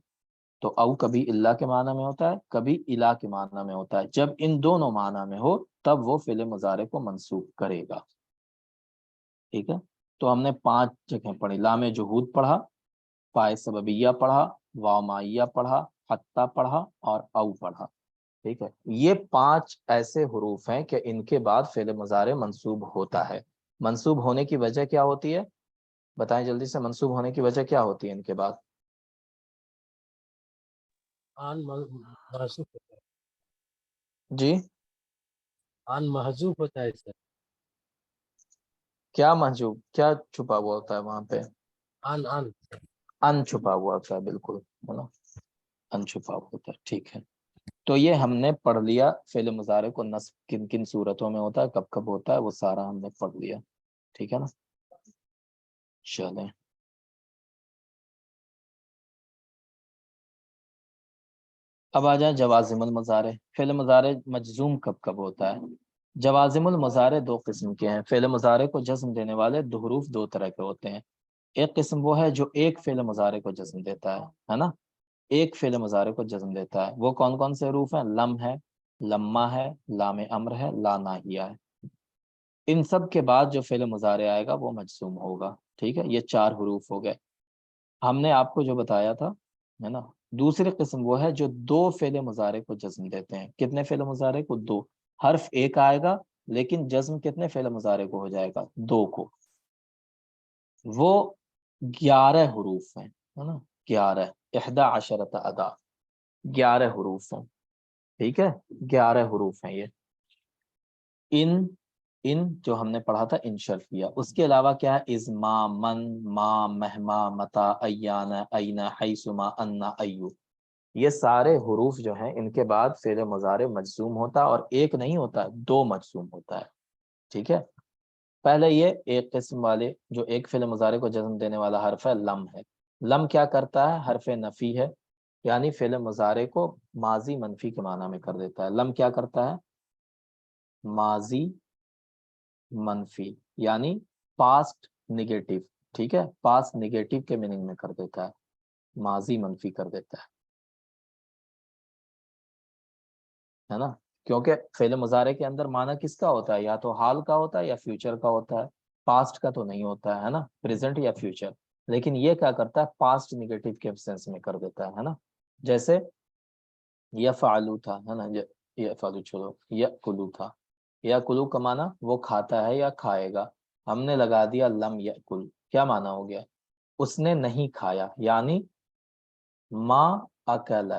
تو او کبھی الا کے معنی میں ہوتا ہے کبھی الا کے معنی میں ہوتا ہے جب ان دونوں معنی میں ہو تب وہ فعل مضارع کو منصوب کرے گا ٹھیک ہے تو ہم نے 5 جگہیں پڑھی لام جہود پڑھا فائے سببیہ پڑھا واو مائیہ پڑھا حتیٰ پڑھا اور او پڑھا ٹھیک ہے یہ 5 ایسے حروف ہیں کہ ان کے بعد فعل مضارع منصوب ہوتا ہے منصوب ہونے کی وجہ کیا ہوتی ہے بتائیں جلدی سے منصوب ہونے کی وجہ کیا ہوتی ہے ان کے بعد آن محذوف ہوتا ہے جی آن محذوف ہوتا ہے سر کیا محجوب کیا چھپا ہوا ہوتا ہے وہاں پہ آن ان چھپا ہوا ہوتا ہے بالکل ہے نا ان چھپا ہوا ہوتا ہے ٹھیک ہے تو یہ ہم نے پڑھ لیا فعل مضارع کو نصب کن کن صورتوں میں ہوتا ہے کب کب ہوتا ہے وہ سارا ہم نے پڑھ لیا ٹھیک ہے نا چلیں اب آ جائیں جوازم المضارع فعل مضارع مجزوم کب کب ہوتا ہے جوازم المضارع 2 قسم کے ہیں فعل مضارع کو جزم دینے والے 2 حروف 2 طرح کے ہوتے ہیں ایک قسم وہ ہے جو ایک فعل مضارع کو جزم دیتا ہے نا ایک فعل مضارع کو جزم دیتا ہے وہ کون کون سے حروف ہیں لم ہے لما ہے لام امر ہے لا ناہیہ ہے ان سب کے بعد جو فعل مضارع آئے گا وہ مجزوم ہوگا ٹھیک ہے یہ 4 حروف ہو گئے ہم نے آپ کو جو بتایا تھا ہے نا دوسری قسم وہ ہے جو 2 فعل مضارع کو جزم دیتے ہیں کتنے فعل مضارع کو 2 حرف ایک آئے گا لیکن جزم کتنے فعل مضارع کو ہو جائے گا 2 کو وہ 11 حروف ہیں ہے نا 11 11 ادا 11 حروف ہیں ٹھیک ہے 11 حروف ہیں یہ. ان جو ہم نے پڑھا تھا ان شرفیہ. اس کے علاوہ کیا ہے؟ از، ما، من، ما، مہما، متا، ایان، این، حیثما، انا، ایو. یہ سارے حروف جو ہیں ان کے بعد فعل مضارع مجزوم ہوتا ہے، اور ایک نہیں ہوتا ہے، 2 مجزوم ہوتا ہے. ٹھیک ہے. پہلے یہ ایک قسم والے جو ایک فعل مضارع کو جزم دینے والا حرف ہے لم ہے. لم کیا کرتا ہے؟ حرف نفی ہے، یعنی فعل مضارع کو ماضی منفی کے معنی میں کر دیتا ہے. لم کیا کرتا ہے؟ ماضی منفی، یعنی پاسٹ نگیٹو. ٹھیک ہے، پاسٹ نگیٹو کے میننگ میں کر دیتا ہے، ماضی منفی کر دیتا ہے نا. کیونکہ فعل مضارع کے اندر معنی کس کا ہوتا ہے؟ یا تو حال کا ہوتا ہے یا فیوچر کا ہوتا ہے، پاسٹ کا تو نہیں ہوتا ہے نا، پریزنٹ یا فیوچر. لیکن یہ کیا کرتا ہے؟ پاسٹ نگیٹو کے سینس میں کر دیتا ہے نا. جیسے یفعلو تھا ہے نا، یفعلو چھوڑو، یأکلو تھا. یأکلو کا معنی وہ کھاتا ہے یا کھائے گا. ہم نے لگا دیا لم یأکل، کیا معنی ہو گیا؟ اس نے نہیں کھایا، یعنی ما اکل،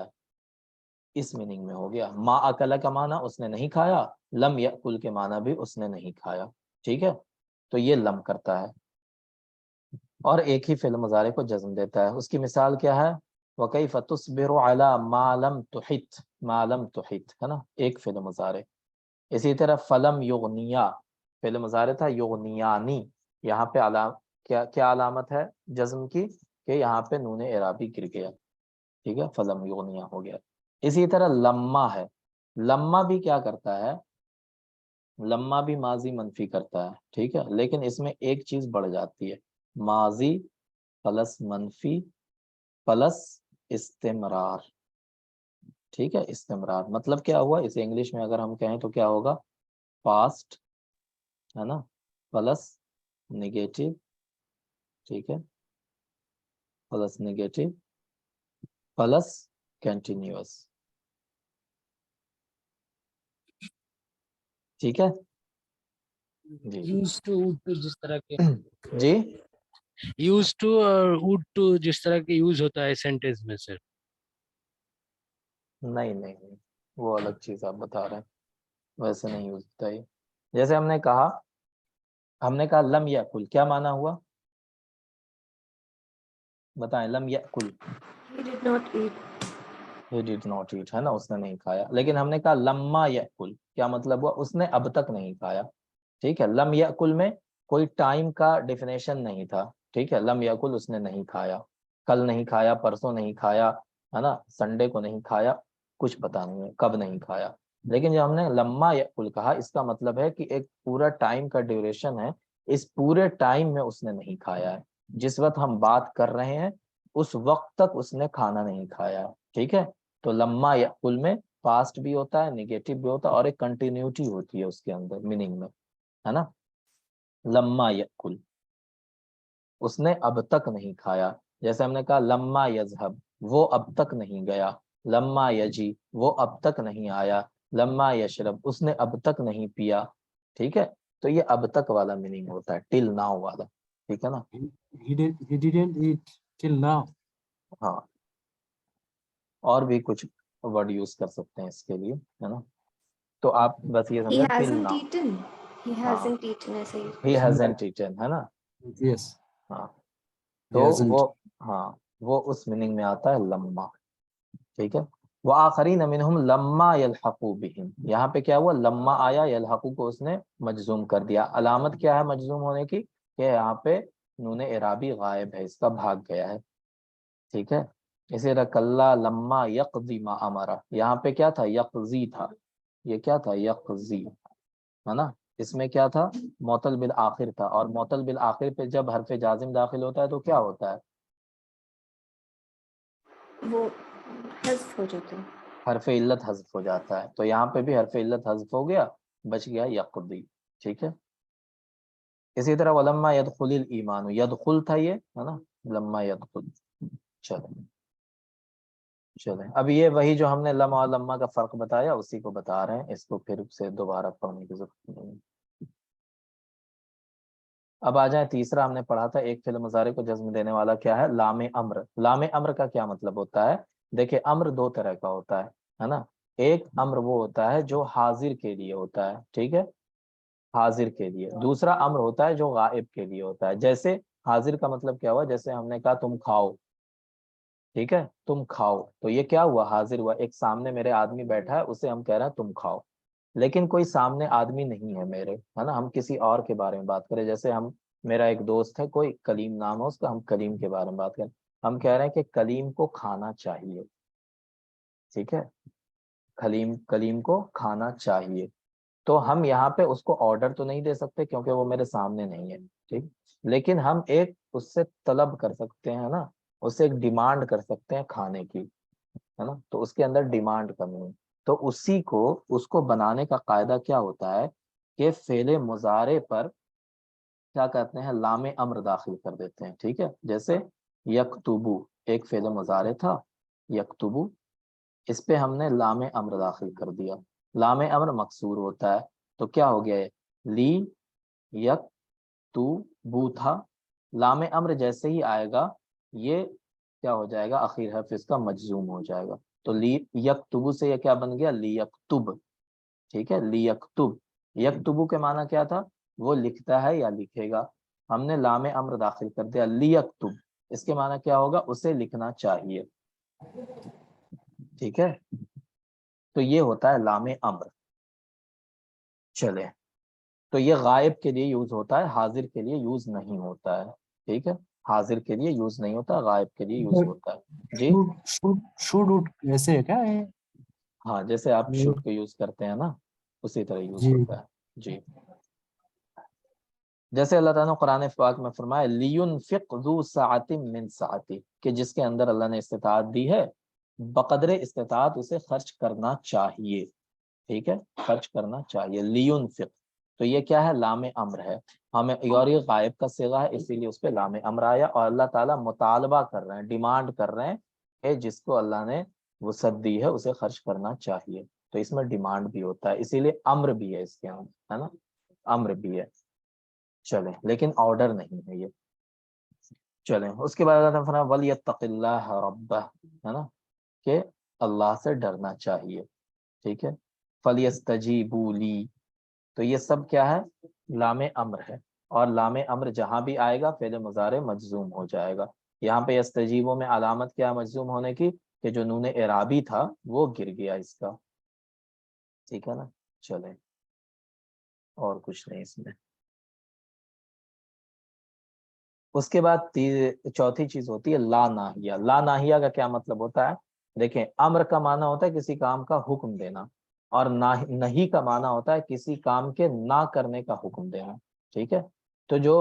اس میننگ میں ہو گیا. ما اکل کا معنی اس نے نہیں کھایا، لم یأکل کے معنی بھی اس نے نہیں کھایا. ٹھیک ہے، تو یہ لم کرتا ہے اور ایک ہی فعل مضارع کو جزم دیتا ہے. اس کی مثال کیا ہے؟ وَكَيْفَ تُصْبِرُ عَلَى مَا لَمْ تُحِطْ، ما لم تحط ہے نا، ایک فعل مضارع. اسی طرح فلم یغنیا، فعل مضارع تھا یغنیانی. یہاں پہ کیا علامت ہے جزم کی؟ کہ یہاں پہ نون اعرابی گر گیا. ٹھیک ہے، فلم یغنیا ہو گیا. اسی طرح لما ہے. لما بھی کیا کرتا ہے؟ لما بھی ماضی منفی کرتا ہے. ٹھیک ہے، لیکن اس میں ایک چیز بڑھ جاتی ہے، ماضی پلس منفی پلس استمرار. ٹھیک ہے، استمرار مطلب کیا ہوا؟ اسے انگلش میں اگر ہم کہیں تو کیا ہوگا؟ پاسٹ ہے نا، پلس نگیٹو. ٹھیک ہے، پلس نگیٹو پلس کنٹینیوس. ٹھیک ہے جی. یوز ٹو وڈ ٹو جس طرح کے جی یوز ٹو اور وڈ ٹو جس طرح کے یوز ہوتا ہے سینٹینس میں سر. نہیں، وہ الگ چیز آپ بتا رہے ہیں، ویسے نہیں یوز ہوتا ہے. جیسے ہم نے کہا لم یأکل، کیا معنی ہوا؟ بتائیں. لم یأکل، He did not eat. he did not eat ہے نا، اس نے نہیں کھایا. لیکن ہم نے کہا لما یأکل، کیا مطلب ہوا؟ اس نے اب تک نہیں کھایا. ٹھیک ہے، لم یأکل میں کوئی ٹائم کا ڈیفینیشن نہیں تھا. ٹھیک ہے، لم یأکل اس نے نہیں کھایا، کل نہیں کھایا، پرسوں نہیں کھایا ہے نا، سنڈے کو نہیں کھایا، کچھ پتا نہیں ہے کب نہیں کھایا. لیکن جب ہم نے لما یأکل کہا، اس کا مطلب ہے کہ ایک پورا ٹائم کا ڈیوریشن ہے، اس پورے ٹائم میں اس نے نہیں کھایا ہے. جس وقت ہم بات کر رہے ہیں اس وقت تک اس نے کھانا نہیں کھایا ہے. ٹھیک ہے، تو لما یأکل میں پاسٹ بھی ہوتا ہے، نیگیٹو بھی ہوتا ہے، اور ایک کنٹینیوٹی ہوتی ہے اس کے اندر میننگ میں ہے نا. لما یأکل، اس نے اب تک نہیں کھایا. جیسے ہم نے کہا لما یذهب، وہ اب تک نہیں گیا. لما یجی، وہ اب تک نہیں آیا. لما یشرب، اس نے اب تک نہیں پیا. ٹھیک ہے، تو یہ اب تک والا میننگ ہوتا ہے، ٹل ناؤ والا. ٹھیک ہے نا. He didn't eat till now. ہاں، اور بھی کچھ ورڈ یوز کر سکتے ہیں اس کے لیے ہے نا. تو آپ بس یہ He سمجھیں ٹل hasn't ناؤ. eaten. He ہاں، hasn't eaten ایسے ہی. he hasn't eaten ہے نا. Yes, ہاں، he تو hasn't. وہ اس میننگ میں آتا ہے لما. ٹھیک ہے. وآخرین منہم لما یلحقوا بہم، یہاں پہ کیا ہوا؟ لما آیا، یلحقوا کو اس نے مجزوم کر دیا. علامت کیا ہے مجزوم ہونے کی؟ کہ یہاں پہ نون اعرابی غائب ہے، اس کا بھاگ گیا ہے. ٹھیک ہے. اسی طرح کلا لما یقضی ما امرہ، یہاں پہ کیا تھا؟ یقضی تھا. یہ کیا تھا؟ یقضی ہے نا. اس میں کیا تھا؟ معطل بالآخر تھا، اور معطل بالآخر پہ جب حرف جازم داخل ہوتا ہے تو کیا ہوتا ہے؟ وہ حذف ہو جاتا ہے. حرف علت حذف ہو جاتا ہے. تو یہاں پہ بھی حرف علت حذف ہو گیا، بچ گیا یقضی. ٹھیک ہے. اسی طرح ولما یدخل الایمان، یدخل تھا یہ ہے نا، لما یدخل. چلیں اب یہ وہی جو ہم نے لما اور لما کا فرق بتایا اسی کو بتا رہے ہیں، اس کو پھر سے دوبارہ پڑھنے کی ضرورت نہیں. اب آ جائیں تیسرا. ہم نے پڑھا تھا ایک فعل مضارع کو جزم دینے والا کیا ہے؟ لام امر. لام امر کا کیا مطلب ہوتا ہے؟ دیکھیں امر 2 طرح کا ہوتا ہے نا. ایک امر وہ ہوتا ہے جو حاضر کے لیے ہوتا ہے، ٹھیک ہے، حاضر کے لیے. دوسرا امر ہوتا ہے جو غائب کے لیے ہوتا ہے. جیسے حاضر کا مطلب کیا ہوا، جیسے ہم نے کہا تم کھاؤ، ٹھیک ہے، تم کھاؤ، تو یہ کیا ہوا، حاضر ہوا. ایک سامنے میرے آدمی بیٹھا ہے، اسے ہم کہہ رہے ہیں تم کھاؤ، لیکن کوئی سامنے آدمی نہیں ہے میرے، ہے نا، ہم کسی اور کے بارے میں بات کریں. جیسے میرا ایک دوست ہے کوئی، کلیم نام ہے اس کا، ہم کلیم کے بارے میں بات کریں. ہم کہہ رہے ہیں کہ کلیم کو کھانا چاہیے، ٹھیک ہے، کلیم کو کھانا چاہیے. تو ہم یہاں پہ اس کو آرڈر تو نہیں دے سکتے کیونکہ وہ میرے سامنے نہیں ہے، ٹھیک، لیکن ہم ایک اس سے طلب کر سکتے ہیں نا، اس سے ایک ڈیمانڈ کر سکتے ہیں کھانے کی، ہے نا. تو اس کے اندر ڈیمانڈ کرنی ہے. تو اس کو بنانے کا قاعدہ کیا ہوتا ہے کہ فعل مضارع پر کیا کہتے ہیں، لام امر داخل کر دیتے ہیں، ٹھیک ہے. جیسے یکتبو ایک فعل مضارع تھا، یکتبو، اس پہ ہم نے لام امر داخل کر دیا. لام امر مکسور ہوتا ہے، تو کیا ہو گیا ہے، لی یک تو بو تھا. لام امر جیسے ہی آئے گا یہ کیا ہو جائے گا، اخیر حرف اس کا مجزوم ہو جائے گا. تو لی یکتبو سے یہ کیا بن گیا، لی یکتب، ٹھیک ہے، لی یکتب. یکتبو کے معنی کیا تھا، وہ لکھتا ہے یا لکھے گا. ہم نے لام امر داخل کر دیا لی یکتب، اس کے معنی کیا ہوگا، اسے لکھنا چاہیے، ٹھیک ہے. تو یہ ہوتا ہے لام امر. چلے، تو یہ غائب کے لیے یوز ہوتا ہے، حاضر کے لیے یوز نہیں ہوتا ہے، ٹھیک ہے، حاضر کے لیے یوز نہیں ہوتا، غائب کے لیے یوز ہوتا ہے. جی شوڈ وڈ ایسے ہے کیا ہے؟ ہاں، جیسے آپ شوٹ کو یوز کرتے ہیں نا، اسی طرح یوز جی ہوتا ہے. جی جیسے اللہ تعالیٰ نے قرآن پاک میں فرمایا لِيُنْفِقْ ذُو سَعَةٍ مِّن سَعَتِهِ، کہ جس کے اندر اللہ نے استطاعت دی ہے بقدر استطاعت اسے خرچ کرنا چاہیے، ٹھیک ہے، خرچ کرنا چاہیے. لِيُنْفِقْ، تو یہ کیا ہے، لام امر ہے. ہمیں اور یہ غائب کا صیغہ ہے، اسی لیے اس پہ لام امر آیا. اور اللہ تعالیٰ مطالبہ کر رہے ہیں، ڈیمانڈ کر رہے ہیں کہ جس کو اللہ نے وسعت دی ہے اسے خرچ کرنا چاہیے. تو اس میں ڈیمانڈ بھی ہوتا ہے، اسی لیے امر بھی ہے اس کے اندر، ہے نا، امر بھی ہے. چلیں، لیکن آرڈر نہیں ہے یہ. چلیں، اس کے بعد اللہ تعالیٰ نے فرمایا وَلْيَتَّقِ اللَّهَ رَبَّهُ، ہے نا، کہ اللہ سے ڈرنا چاہیے، ٹھیک ہے. فَلْيَسْتَجِيبُوا لِي، تو یہ سب کیا ہے، لام امر ہے. اور لام امر جہاں بھی آئے گا فعل مضارع مجزوم ہو جائے گا. یہاں پہ یستجیبوں میں علامت کیا مجزوم ہونے کی، کہ جو نون اعرابی تھا وہ گر گیا اس کا، ٹھیک ہے نا. چلیں، اور کچھ نہیں اس میں. اس کے بعد چوتھی چیز ہوتی ہے لا ناہیہ. لا ناہیہ کا کیا مطلب ہوتا ہے، دیکھیں، امر کا معنی ہوتا ہے کسی کام کا حکم دینا، اور نہیں کا معنی ہوتا ہے کسی کام کے نہ کرنے کا حکم دینا، ٹھیک ہے. تو جو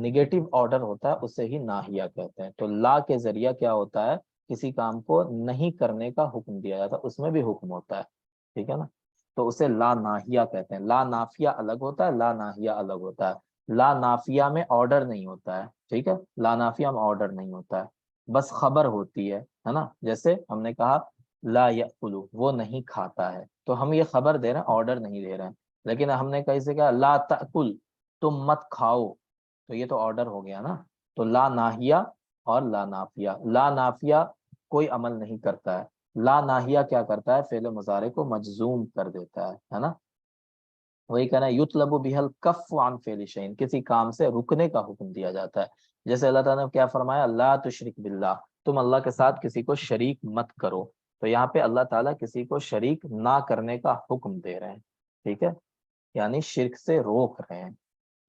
نگیٹو آرڈر ہوتا ہے اسے ہی ناہیہ کہتے ہیں. تو لا کے ذریعہ کیا ہوتا ہے، کسی کام کو نہیں کرنے کا حکم دیا جاتا ہے، اس میں بھی حکم ہوتا ہے، ٹھیک ہے نا. تو اسے لا ناہیہ کہتے ہیں. لا نافیہ الگ ہوتا ہے، لا ناہیہ الگ ہوتا ہے. لا نافیہ میں آرڈر نہیں ہوتا ہے، ٹھیک ہے، لا نافیہ میں آرڈر نہیں ہوتا ہے، بس خبر ہوتی ہے نا. جیسے ہم نے کہا لا یأکل، وہ نہیں کھاتا ہے، تو ہم یہ خبر دے رہے ہیں، آرڈر نہیں دے رہے ہیں. لیکن ہم نے کہیں سے کہا لا تأکل، تم مت کھاؤ، تو یہ تو آرڈر ہو گیا نا. تو لا ناہیہ اور لا نافیہ. لا نافیہ کوئی عمل نہیں کرتا ہے، لا ناہیہ کیا کرتا ہے، فعل مضارع کو مجزوم کر دیتا ہے نا. وہی کہنا ہے یطلب بہ الکف عن فعل شیء، کسی کام سے رکنے کا حکم دیا جاتا ہے. جیسے اللہ تعالیٰ نے کیا فرمایا، لا تشرک باللہ، تم اللہ کے ساتھ کسی کو شریک مت کرو. تو یہاں پہ اللہ تعالیٰ کسی کو شریک نہ کرنے کا حکم دے رہے ہیں، ٹھیک ہے، یعنی شرک سے روک رہے ہیں.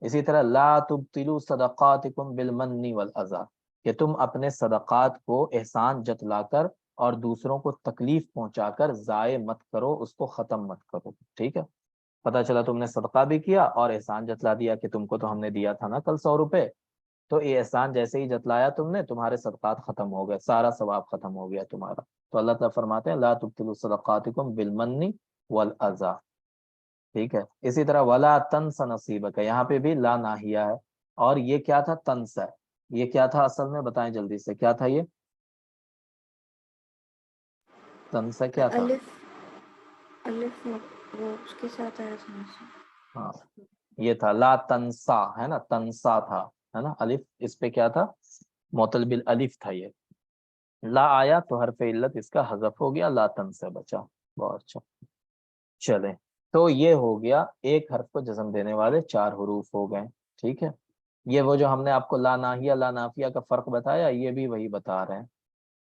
اسی طرح لا تبطلوا صدقاتکم بالمن والاذى، کہ تم اپنے صدقات کو احسان جتلا کر اور دوسروں کو تکلیف پہنچا کر ضائع مت کرو، اس کو ختم مت کرو، ٹھیک ہے. پتہ چلا تم نے صدقہ بھی کیا اور احسان جتلا دیا کہ تم کو تو ہم نے دیا تھا نا کل 100 روپے، تو یہ احسان جیسے ہی جتلایا تم نے، تمہارے صدقات ختم ہو گئے، سارا ثواب ختم ہو گیا تمہارا. تو اللہ تعالیٰ فرماتے ہیں لا تبطلوا صدقاتکم بالمن والاذى، ٹھیک ہے. اسی طرح ولا تنس نصیبک، یہاں پہ بھی لا ناہیہ ہے. اور یہ کیا تھا، تنس ہے. یہ کیا تھا اصل میں، بتائیں جلدی سے، کیا تھا یہ تنس ہے، کیا تھا؟ الف وہ اس کے ساتھ آیا تھا مجھے. ہاں، یہ تھا لا تنسا، ہے نا، تنسا تھا، ہے نا. الف اس پہ کیا تھا، معتل بالالف تھا. یہ لا آیا تو حرف علت اس کا حذف ہو گیا، لا تنسا بچا. بہت اچھا. چلیں تو یہ ہو گیا ایک حرف کو جزم دینے والے 4 حروف ہو گئے. ٹھیک ہے, یہ وہ جو ہم نے آپ کو لا ناہیہ لا نافیہ کا فرق بتایا, یہ بھی وہی بتا رہے ہیں,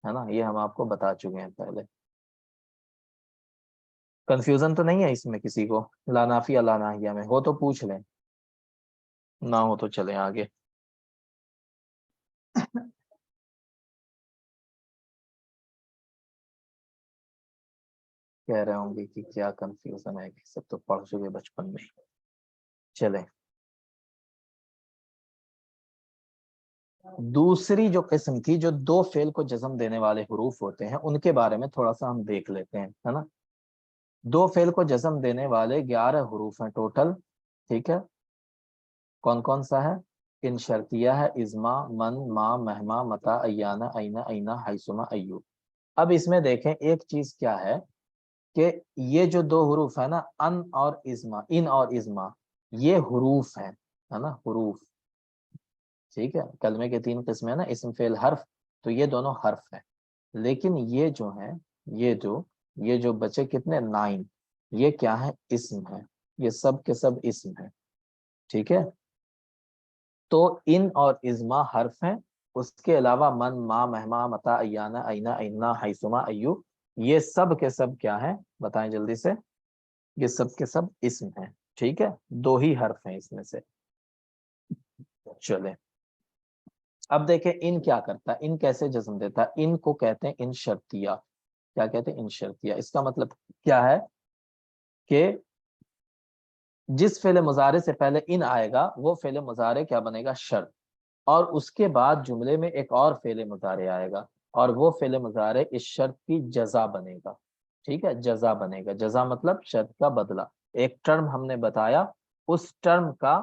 ہے نا, یہ ہم آپ کو بتا چکے ہیں پہلے. کنفیوژن تو نہیں ہے اس میں کسی کو؟ لا نافیہ لا ناہیہ میں ہو تو پوچھ لیں, نہ ہو تو چلیں آگے. کہہ رہے ہوں گے کہ کیا کنفیوژن ہے, کہ سب تو پڑھ چکے بچپن میں. چلیں دوسری جو قسم تھی, جو 2 فعل کو جزم دینے والے حروف ہوتے ہیں, ان کے بارے میں تھوڑا سا ہم دیکھ لیتے ہیں, ہے نا. 2 فعل کو جزم دینے والے 11 حروف ہیں ٹوٹل. ٹھیک ہے, کون کون سا ہے؟ ان شرطیہ ہے, ازما, من, ما, مہما, متا, ایانا, اینا, اینا, حیثما, ایو. اب اس میں دیکھیں ایک چیز کیا ہے کہ یہ جو 2 حروف ہے نا, ان اور ازما, ان اور ازما, یہ حروف ہیں, ہے نا, حروف. ٹھیک ہے, کلمے کے 3 قسم ہیں نا, اسم فعل حرف, تو یہ دونوں حرف ہیں. لیکن یہ جو ہیں, یہ جو بچے کتنے 9, یہ کیا ہے؟ اسم ہے. یہ سب کے سب اسم ہیں. ٹھیک ہے, تو ان اور ازما حرف ہیں, اس کے علاوہ من, ما, مہما, متا, ایانا, اینا, اینا, حیثما, ایو, یہ سب کے سب کیا ہیں بتائیں جلدی سے؟ یہ سب کے سب اسم ہیں. ٹھیک ہے, 2 ہی حرف ہیں اس میں سے. چلیں اب دیکھیں ان کیا کرتا ہے, ان کیسے جزم دیتا ہے. ان کو کہتے ہیں ان شرطیہ. کیا کہتے ہیں؟ ان شرطیہ. اس کا مطلب کیا ہے کہ جس فعل مضارع سے پہلے ان آئے گا وہ فعل مضارع کیا بنے گا؟ شرط. اور اس کے بعد جملے میں ایک اور فعل مضارع آئے گا, اور وہ فعل مضارع اس شرط کی جزا بنے گا. ٹھیک ہے, جزا بنے گا. جزا مطلب شرط کا بدلہ. ایک ٹرم ہم نے بتایا, اس ٹرم کا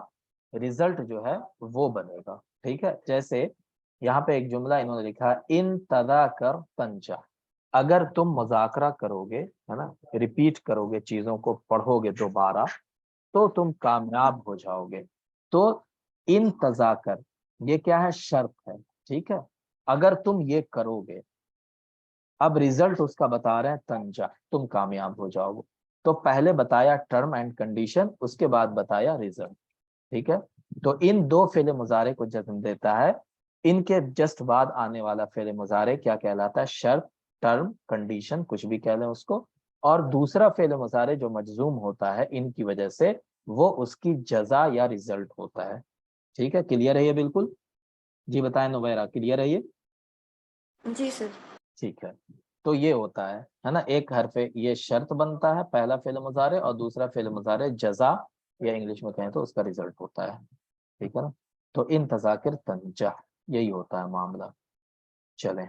ریزلٹ جو ہے وہ بنے گا. ٹھیک ہے, جیسے یہاں پہ ایک جملہ انہوں نے لکھا ہے, ان تذاکر تنجا. اگر تم مذاکرہ کرو گے, ہے نا, ریپیٹ کرو گے, چیزوں کو پڑھو گے دوبارہ, تو تم کامیاب ہو جاؤ گے. تو ان تذاکر یہ کیا ہے؟ شرط ہے. ٹھیک ہے, اگر تم یہ کرو گے, اب ریزلٹ اس کا بتا رہے ہیں تنجا, تم کامیاب ہو جاؤ گے. تو پہلے بتایا ٹرم اینڈ کنڈیشن, اس کے بعد بتایا ریزلٹ. ٹھیک ہے, تو ان 2 فعل مضارع کو جزم دیتا ہے. ان کے جسٹ بعد آنے والا فعل مضارع کیا کہلاتا ہے؟ شرط, ٹرم, کنڈیشن, کچھ بھی کہہ لیں اس کو. اور دوسرا فعل مضارع جو مجزوم ہوتا ہے ان کی وجہ سے, وہ اس کی جزا یا ریزلٹ ہوتا ہے. ٹھیک ہے, کلیئر ہے یہ بالکل؟ جی بتائیں نویرہ, کلیئر ہے یہ؟ جی سر. ٹھیک ہے, تو یہ ہوتا ہے نا, ایک حرف یہ شرط بنتا ہے پہلا فعل مضارع, اور دوسرا فعل مضارع جزا یا انگلش میں کہیں تو اس کا ریزلٹ ہوتا ہے. ٹھیک ہے نا, تو ان تذاکر تنجا, یہی ہوتا ہے معاملہ. چلیں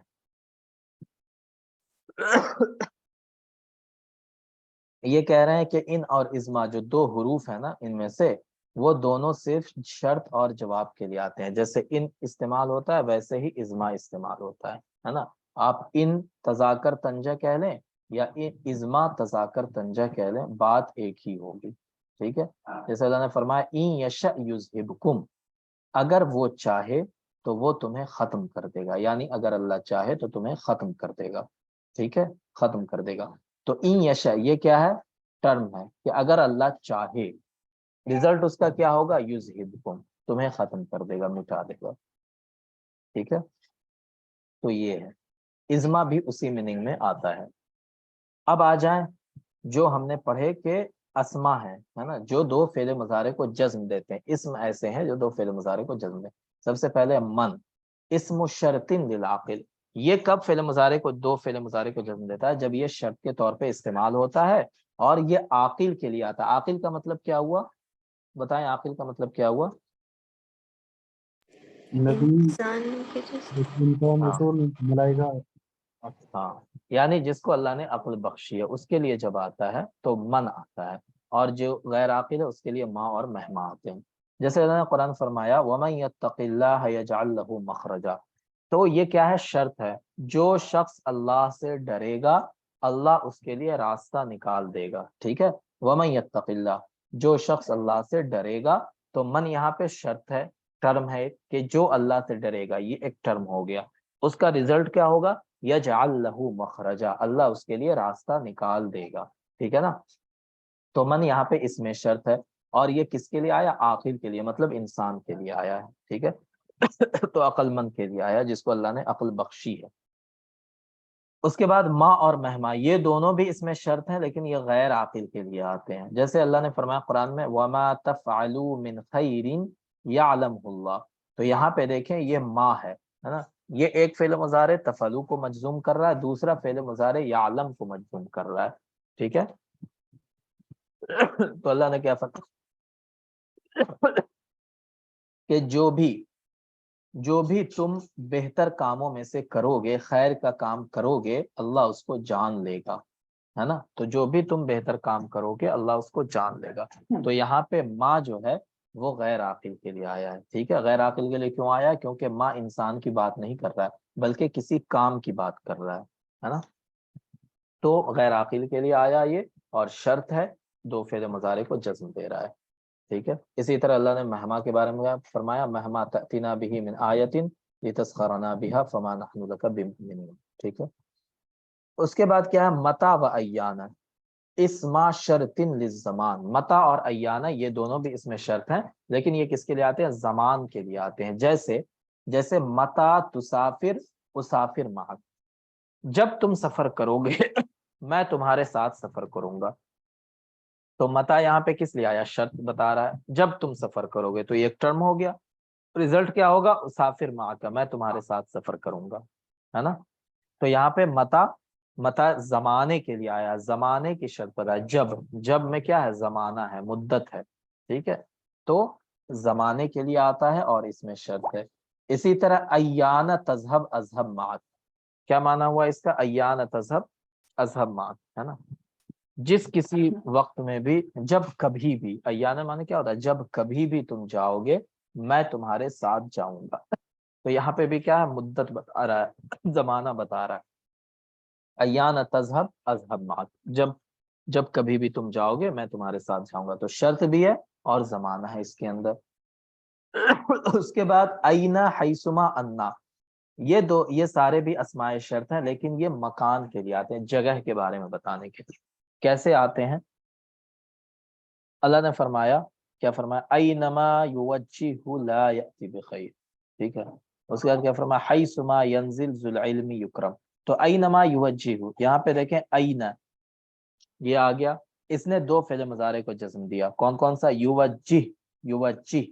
یہ کہہ رہے ہیں کہ ان اور ازما جو 2 حروف ہیں نا, ان میں سے وہ دونوں صرف شرط اور جواب کے لیے آتے ہیں. جیسے ان استعمال ہوتا ہے ویسے ہی ازما استعمال ہوتا ہے نا. آپ ان تذاکر تنجا کہہ لیں یا ازما تذاکر تنجا کہہ لیں, بات ایک ہی ہوگی. ٹھیک ہے, جیسے اللہ نے فرمایا ان یشأ یذہبکم, اگر وہ چاہے تو وہ تمہیں ختم کر دے گا, یعنی اگر اللہ چاہے تو تمہیں ختم کر دے گا. ٹھیک ہے, ختم کر دے گا. تو ان یشاء یہ کیا ہے؟ ٹرم ہے کہ اگر اللہ چاہے, ریزلٹ اس کا کیا ہوگا؟ یذہبکم, تمہیں ختم کر دے گا, مٹا دے گا. ٹھیک ہے, تو یہ ہے. ازما بھی اسی میننگ میں آتا ہے. اب آ جائیں جو ہم نے پڑھے کہ اسما ہے نا, جو 2 فعل مضارع کو جزم دیتے ہیں. اسم ایسے ہیں جو 2 فعل مضارع کو جزم دیتے. سب سے پہلے من, اسم شرط للعاقل. یہ کب فعل مضارع کو 2 فعل مضارع کو جزم دیتا ہے؟ جب یہ شرط کے طور پہ استعمال ہوتا ہے اور یہ عاقل کے لیے آتا ہے. عاقل کا مطلب کیا ہوا بتائیں؟ عاقل کا مطلب کیا ہوا؟ نبی, انسان کے جیسے. انسان, ہاں رسول, ملائکہ. ہاں, یعنی جس کو اللہ نے عقل بخشی ہے اس کے لیے جب آتا ہے تو من آتا ہے, اور جو غیر عاقل ہے اس کے لیے ماں اور مہما آتے ہیں. جیسے اللہ نے قرآن فرمایا وَمَن يَتَّقِ اللَّهَ يَجْعَلْ لَهُ مَخْرَجًا, تو یہ کیا ہے؟ شرط ہے. جو شخص اللہ سے ڈرے گا اللہ اس کے لیے راستہ نکال دے گا. ٹھیک ہے, وَمَن يَتَّقِ اللَّهَ, جو شخص اللہ سے ڈرے گا. تو من یہاں پہ شرط ہے, ٹرم ہے کہ جو اللہ سے ڈرے گا, یہ ایک ٹرم ہو گیا. اس کا رزلٹ کیا ہوگا؟ یجعل لہ مخرجا، اللہ اس کے لیے راستہ نکال دے گا، ٹھیک ہے نا. تو من یہاں پہ اس میں شرط ہے، اور یہ کس کے لیے آیا؟ عاقل کے لیے، مطلب انسان کے لیے آیا ہے، ٹھیک ہے. تو عقل مند کے لیے آیا جس کو اللہ نے عقل بخشی ہے. اس کے بعد ما اور مہما، یہ دونوں بھی اس میں شرط ہیں، لیکن یہ غیر عاقل کے لیے آتے ہیں. جیسے اللہ نے فرمایا قرآن میں وَمَا تَفْعَلُوا مِنْ خَيْرٍ يَعْلَمْهُ اللَّهُ، تو یہاں پہ دیکھیں یہ ما ہے نا، یہ ایک فعل مضارع تفعلوا کو مجزوم کر رہا ہے، دوسرا فعل مضارع یعلم کو مجزوم کر رہا ہے، ٹھیک ہے. تو اللہ نے کیا فرمایا کہ جو بھی تم بہتر کاموں میں سے کرو گے، خیر کا کام کرو گے، اللہ اس کو جان لے گا، ہے نا. تو جو بھی تم بہتر کام کرو گے اللہ اس کو جان لے گا. تو یہاں پہ ماں جو ہے وہ غیر عاقل کے لیے آیا ہے، ٹھیک ہے. غیر عاقل کے لیے کیوں آیا؟ کیونکہ ماں انسان کی بات نہیں کر رہا ہے بلکہ کسی کام کی بات کر رہا ہے نا. تو غیر عاقل کے لیے آیا یہ، اور شرط ہے، دو فعل مضارع کو جزم دے رہا ہے، ٹھیک ہے. اسی طرح اللہ نے مہما کے بارے میں فرمایا مہما تأتینا به من آیت لتسخرنا بها فما نحن لك بمؤمنین، ٹھیک ہے. اس کے بعد کیا ہے؟ متا و ایانا، اسما شرط للزمان. متا اور ایانا یہ دونوں بھی اس میں شرط ہیں، لیکن یہ کس کے لیے آتے ہیں؟ زمان کے لیے آتے ہیں. جیسے متا تسافر اسافر معک، جب تم سفر کرو گے میں تمہارے ساتھ سفر کروں گا. تو متا یہاں پہ کس لیے آیا؟ شرط بتا رہا ہے، جب تم سفر کرو گے، تو یہ ایک ٹرم ہو گیا. رزلٹ کیا ہوگا؟ اسافر معک، میں تمہارے ساتھ سفر کروں گا، ہے نا. تو یہاں پہ متا زمانے کے لیے آیا، زمانے کی شرط بتا ہے. جب میں کیا ہے؟ زمانہ ہے، مدت ہے، ٹھیک ہے. تو زمانے کے لیے آتا ہے اور اس میں شرط ہے. اسی طرح ایان تذهب اذهب معک، کیا معنی ہوا اس کا؟ ایان تذهب اذهب معک، ہے نا. جس کسی وقت میں بھی، جب کبھی بھی، ایان معنی کیا ہوتا ہے؟ جب کبھی بھی تم جاؤ گے میں تمہارے ساتھ جاؤں گا. تو یہاں پہ بھی کیا ہے؟ مدت بتا رہا ہے، زمانہ بتا رہا ہے. ایان تذهب اذهب معک، جب کبھی بھی تم جاؤ گے میں تمہارے ساتھ جاؤں گا. تو شرط بھی ہے اور زمانہ ہے اس کے اندر. اس کے بعد اینا حیثما انا، یہ سارے بھی اسماء شرط ہیں، لیکن یہ مکان کے لیے آتے ہیں، جگہ کے بارے میں بتانے کے لیے. کیسے آتے ہیں؟ اللہ نے فرمایا، کیا فرمایا؟ اینما یوجہ لا یأتی بخیر، ٹھیک ہے. اس کے بعد کیا فرمایا؟ حیثما ینزل ذو العلم یکرم. تو اینما یوجہ، یہاں پہ دیکھیں اینا یہ آ گیا، اس نے دو فعل مضارع کو جزم دیا. کون کون سا؟ یوجہ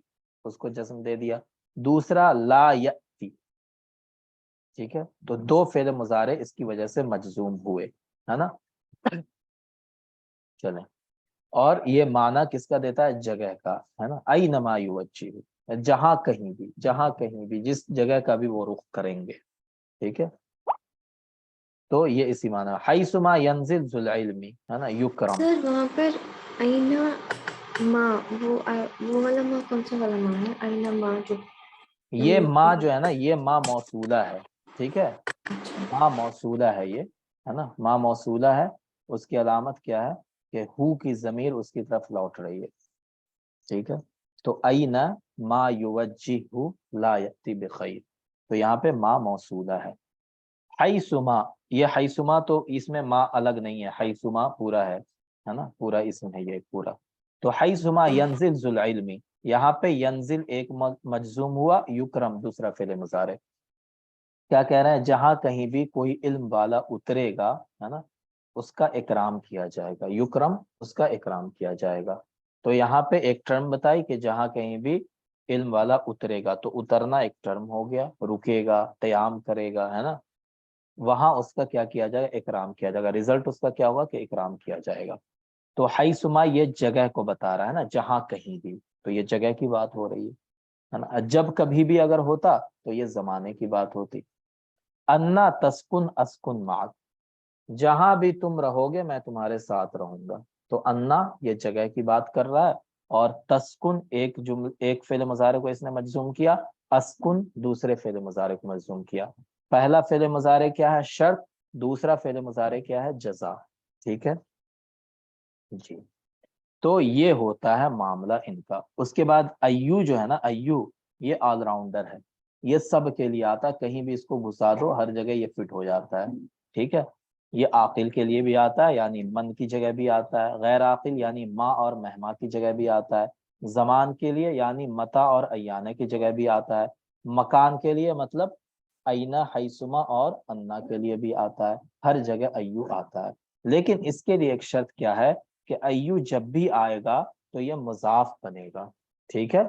اس کو جزم دے دیا، دوسرا لا یأتی، ٹھیک ہے. تو دو فعل مضارع اس کی وجہ سے مجزوم ہوئے، ہے نا. چلیں، اور یہ معنی کس کا دیتا ہے؟ جگہ کا، ہے نا. اینما یوجہ، جہاں کہیں بھی جس جگہ کا بھی وہ رخ کریں گے، ٹھیک ہے. تو یہ اسی معنی حیثما ینزل ذو العلم، ہے نا، یکرم. سر وہاں پر آئینہ ماں، وہ والا ماں کون سا والا ماں ہے؟ آئینہ ماں جو یہ ماں جو ہے نا، یہ ماں موصولہ ہے، ٹھیک ہے. ماں موصولہ ہے یہ، ہے نا، ماں موصولہ ہے. اس کی علامت کیا ہے؟ کہ ہو کی ضمیر اس کی طرف لوٹ رہی ہے، ٹھیک ہے. تو اینا ما یوجہ لا یأتی بخیر، تو یہاں پہ ماں موصولہ ہے. حیثما، یہ حیثما تو اس میں ماں الگ نہیں ہے، حیثما پورا ہے نا، پورا اسم ہے یہ پورا. تو حیثما ینزل ذو العلم، یہاں پہ ینزل ایک مجزوم ہوا، یکرم دوسرا فعل مضارع. کیا کہہ رہے ہیں؟ جہاں کہیں بھی کوئی علم والا اترے گا، ہے نا، اس کا اکرام کیا جائے گا، یکرم، اس کا اکرام کیا جائے گا. تو یہاں پہ ایک ٹرم بتائی کہ جہاں کہیں بھی علم والا اترے گا، تو اترنا ایک ٹرم ہو گیا، رکے گا، قیام کرے گا، ہے نا، وہاں اس کا کیا جائے گا؟ اکرام کیا جائے گا. رزلٹ اس کا کیا ہوگا؟ کہ اکرام کیا جائے گا. تو حیثما یہ جگہ کو بتا رہا ہے نا، جہاں کہیں بھی، تو یہ جگہ کی بات ہو رہی ہے نا. جب کبھی بھی اگر ہوتا تو یہ زمانے کی بات ہوتی. انا تسکن اسکن معک، جہاں بھی تم رہو گے میں تمہارے ساتھ رہوں گا. تو انا یہ جگہ کی بات کر رہا ہے، اور تسکن ایک فعل مضارع کو اس نے مجزوم کیا، اسکن دوسرے فعل مضارع کو مجزوم کیا. پہلا فعل مضارع کیا ہے؟ شرط، دوسرا فعل مضارع کیا ہے؟ جزا، ٹھیک ہے جی. تو یہ ہوتا ہے معاملہ ان کا. اس کے بعد ایو جو ہے نا، ایو یہ آل راؤنڈر ہے، یہ سب کے لیے آتا ہے، کہیں بھی اس کو گھسا دو ہر جگہ یہ فٹ ہو جاتا ہے، ٹھیک ہے. یہ عاقل کے لیے بھی آتا ہے یعنی من کی جگہ بھی آتا ہے، غیر عاقل یعنی ما اور مہما کی جگہ بھی آتا ہے، زمان کے لیے یعنی متا اور ایانے کی جگہ بھی آتا ہے، مکان کے لیے مطلب اینا حیثما اور انا کے لیے بھی آتا ہے، ہر جگہ ایو آتا ہے. لیکن اس کے لیے ایک شرط کیا ہے کہ ایو جب بھی آئے گا تو یہ مضاف بنے گا، ٹھیک ہے.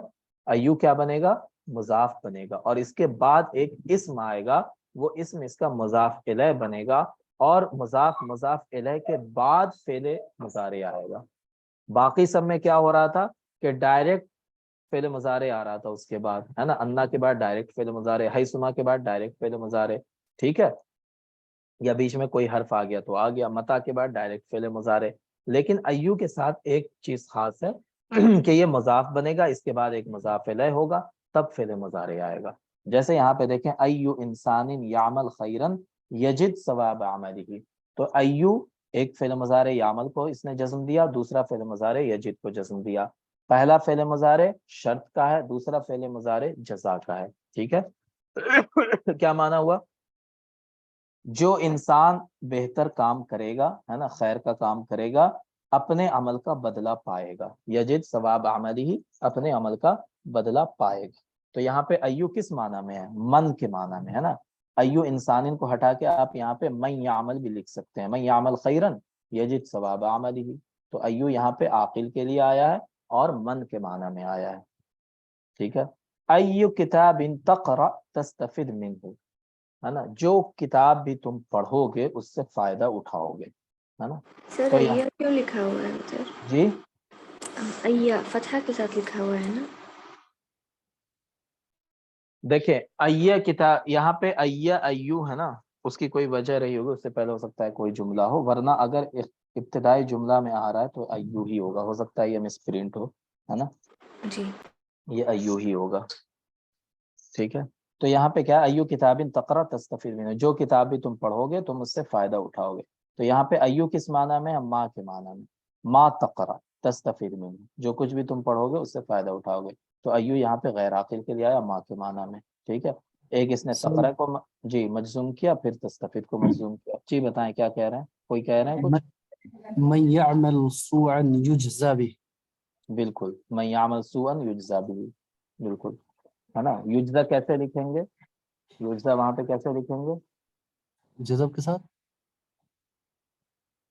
ایو کیا بنے گا؟ مضاف بنے گا، اور اس کے بعد ایک اسم آئے گا، وہ اسم اس کا مضاف الیہ بنے گا، اور مضاف الیہ کے بعد فعل مضارع آئے گا. باقی سب میں کیا ہو رہا تھا کہ ڈائریکٹ فعل مضارع آ رہا تھا اس کے بعد، ہے نا. انا کے بعد ڈائریکٹ فعل مضارع، حیثما کے بعد ڈائریکٹ فعل مضارع، ٹھیک ہے، یا بیچ میں کوئی حرف آ گیا تو آ گیا، متا کے بعد ڈائریکٹ فعل مضارع. لیکن ایو کے ساتھ ایک چیز خاص ہے کہ یہ مضاف بنے گا، اس کے بعد ایک مضاف الیہ ہوگا، تب فعل مضارع آئے گا. جیسے یہاں پہ دیکھیں ایو انسان یعمل خیرا یجد ثواب عملہ، تو ایو ایک فعل مضارع یعمل کو اس نے جزم دیا، دوسرا فعل مضارع یجد کو جزم دیا. پہلا فعل مضارع شرط کا ہے، دوسرا فعل مضارع جزا کا ہے، ٹھیک ہے. کیا معنی ہوا؟ جو انسان بہتر کام کرے گا، ہے نا، خیر کا کام کرے گا، اپنے عمل کا بدلہ پائے گا، یجد ثواب عملہ، اپنے عمل کا بدلہ پائے گا. تو یہاں پہ ایو کس معنی میں ہے؟ من کے معنی میں، ہے نا. ایو انسان کو ہٹا کے آپ یہاں پہ من یعمل بھی لکھ سکتے ہیں، من یعمل خیرا یجد ثواب عملہ. تو ایو یہاں پہ عاقل کے لیے آیا ہے اور من کے معنی میں آیا ہے، ٹھیک ہے. ایو کتاب تقرأ تستفد منہ، ہے نا، جو کتاب بھی تم پڑھو گے اس سے فائدہ اٹھاؤ گے، ہے نا. سر تو ایا کیوں لکھا ہوا ہے ادھر؟ جی ایا فتحہ کے ساتھ لکھا ہوا ہے نا. دیکھیں ایہ کتاب، یہاں پہ ایو ہے نا، اس کی کوئی وجہ رہی ہوگی، اس سے پہلے ہو سکتا ہے کوئی جملہ ہو، ورنہ اگر ابتدائی جملہ میں آ رہا ہے تو ایو ہی ہوگا، ہو سکتا ہے یہ مس پرنٹ ہو، ہے نا، جی یہ ایو ہی ہوگا، ٹھیک ہے. تو یہاں پہ کیا ایو کتاب تقرأ تستفید منہ، جو کتاب بھی تم پڑھو گے تم اس سے فائدہ اٹھاؤ گے. تو یہاں پہ ایو کس معنی میں ہے؟ ماں کے معنی میں، ما تقرأ تستفید منہ، جو کچھ بھی تم پڑھو گے اس سے فائدہ اٹھاؤ گے. تو ایو یہاں پہ غیر عاقل کے لیے آیا، ماں کے معنی میں، ٹھیک ہے. ایک اس نے تقرأ کو جی مجزوم کیا، پھر تستفید کو مجزوم کیا. جی بتائیں کیا کہہ رہے ہیں، کوئی کہہ رہے ہیں کچھ؟ من يعمل سوءا يجزى به. بالکل، من یعمل سوءا یجزا به، بالکل، ہے نا. یجزا کیسے لکھیں گے؟ یجزا وہاں پہ کیسے لکھیں گے؟ جذب کے ساتھ.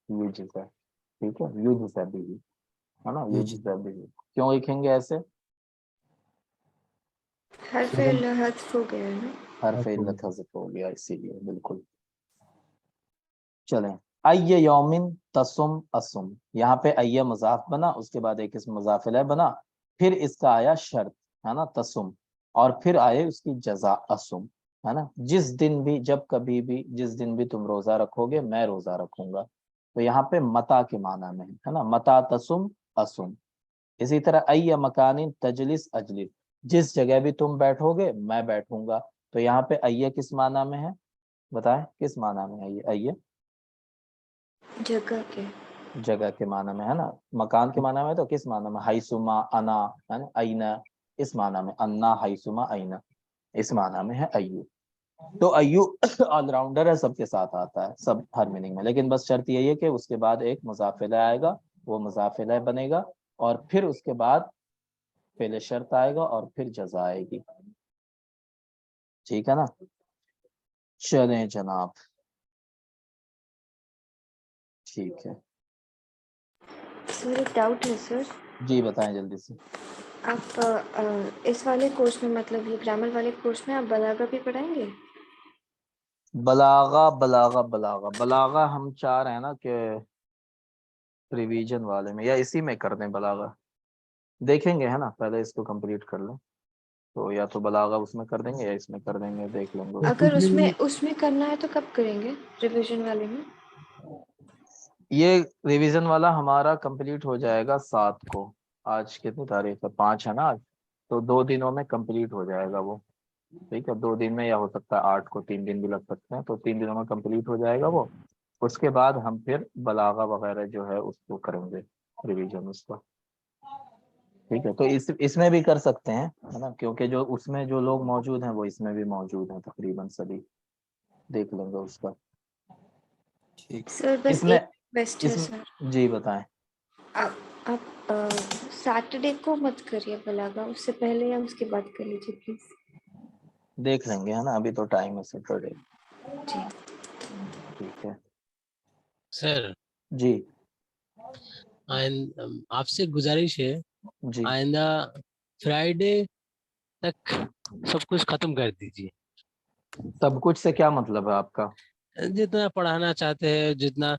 یجزا، ٹھیک ہے، یجزا بھی، ہے نا، یجزا. یجزا بھی. کیوں لکھیں گے ایسے؟ حرف جذب حذف ہو گیا ہے نا. حرف علت حذف ہو گیا اسی لیے، بالکل. چلیں، ای یومن تسم اسم، یہاں پہ ای مضاف بنا، اس کے بعد ایک اسم مضاف الیہ بنا، پھر اس کا آیا شرط، ہے نا، تسم، اور پھر آئے اس کی جزا اسم، ہے نا. جس دن بھی، جب کبھی بھی، جس دن بھی تم روزہ رکھو گے میں روزہ رکھوں گا. تو یہاں پہ متا کے معنی میں ہے نا، متا تسم اسم. اسی طرح ای مکان تجلس اجلس، جس جگہ بھی تم بیٹھو گے میں بیٹھوں گا. تو یہاں پہ ای کس معنی میں ہے؟ بتائیں کس معنی میں ہے یہ ای؟ جگہ کے. جگہ کے معنی میں، ہے نا. مکان کے معنی میں تو کس معنی میں؟ حیثما انا، ہے نا، اینا، اس معنی میں، انا حیثما اینا، اس معنی میں ہے ایو. تو ایو آل راؤنڈر ہے، سب کے ساتھ آتا ہے، سب ہر میننگ میں. لیکن بس شرط یہی ہے کہ اس کے بعد ایک مضاف الیہ آئے گا، وہ مضاف الیہ بنے گا، اور پھر اس کے بعد پہلے شرط آئے گا اور پھر جزا آئے گی، ٹھیک ہے نا. چلیں جناب، ٹھیک ہے. سر ایک ڈاؤٹ ہے سر. جی بتائیں جلدی سے. آپ اس والے کورس میں، مطلب یہ گرامر والے کورس میں آپ بلاغہ بھی پڑھائیں گے؟ بلاغہ ہم چاہ رہے ہیں نا کہ ریویژن والے میں یا اسی میں کر دیں بلاغہ، دیکھیں گے، ہے نا، پہلے اس کو کمپلیٹ کر لیں، تو یا تو بلاغہ اس میں کر دیں گے یا اس میں کر دیں گے، دیکھ لیں گے. اگر اس میں کرنا ہے تو کب کریں گے ریویژن والے میں؟ یہ ریویژن والا ہمارا کمپلیٹ ہو جائے گا 7 کو. آج کتنی تاریخ ہے؟ 5 ہے نا آج، تو 2 دنوں میں کمپلیٹ ہو جائے گا وہ، ٹھیک ہے. 2 دن میں، یا ہو سکتا ہے 8 کو، 3 دن بھی لگ سکتے ہیں، تو 3 دنوں میں کمپلیٹ ہو جائے گا وہ. اس کے بعد ہم پھر بلاغہ وغیرہ جو ہے اس کو کریں گے ریویژن اس کا. ٹھیک ہے, تو اس میں بھی کر سکتے ہیں ہے نا, کیونکہ جو اس میں جو لوگ موجود ہیں وہ اس میں بھی موجود ہیں, تقریباً سبھی دیکھ لیں گے اس کا. ٹھیک. سر بس اس میں ایک ریکویسٹ ہے اس سر, جی بتائیں. آپ سیٹرڈے کو مت کریے بلاگا, اس سے پہلے یا اس کے بعد کر لیجیے پلیز. دیکھ لیں گے ہے نا, ابھی تو ٹائم ہے سیٹرڈے. جی ٹھیک ہے سر جی. آپ سے گزارش ہے جی آئندہ فرائیڈے تک سب کچھ ختم کر دیجیے. سب کچھ سے کیا مطلب ہے آپ کا؟ جتنا پڑھانا چاہتے ہیں, جتنا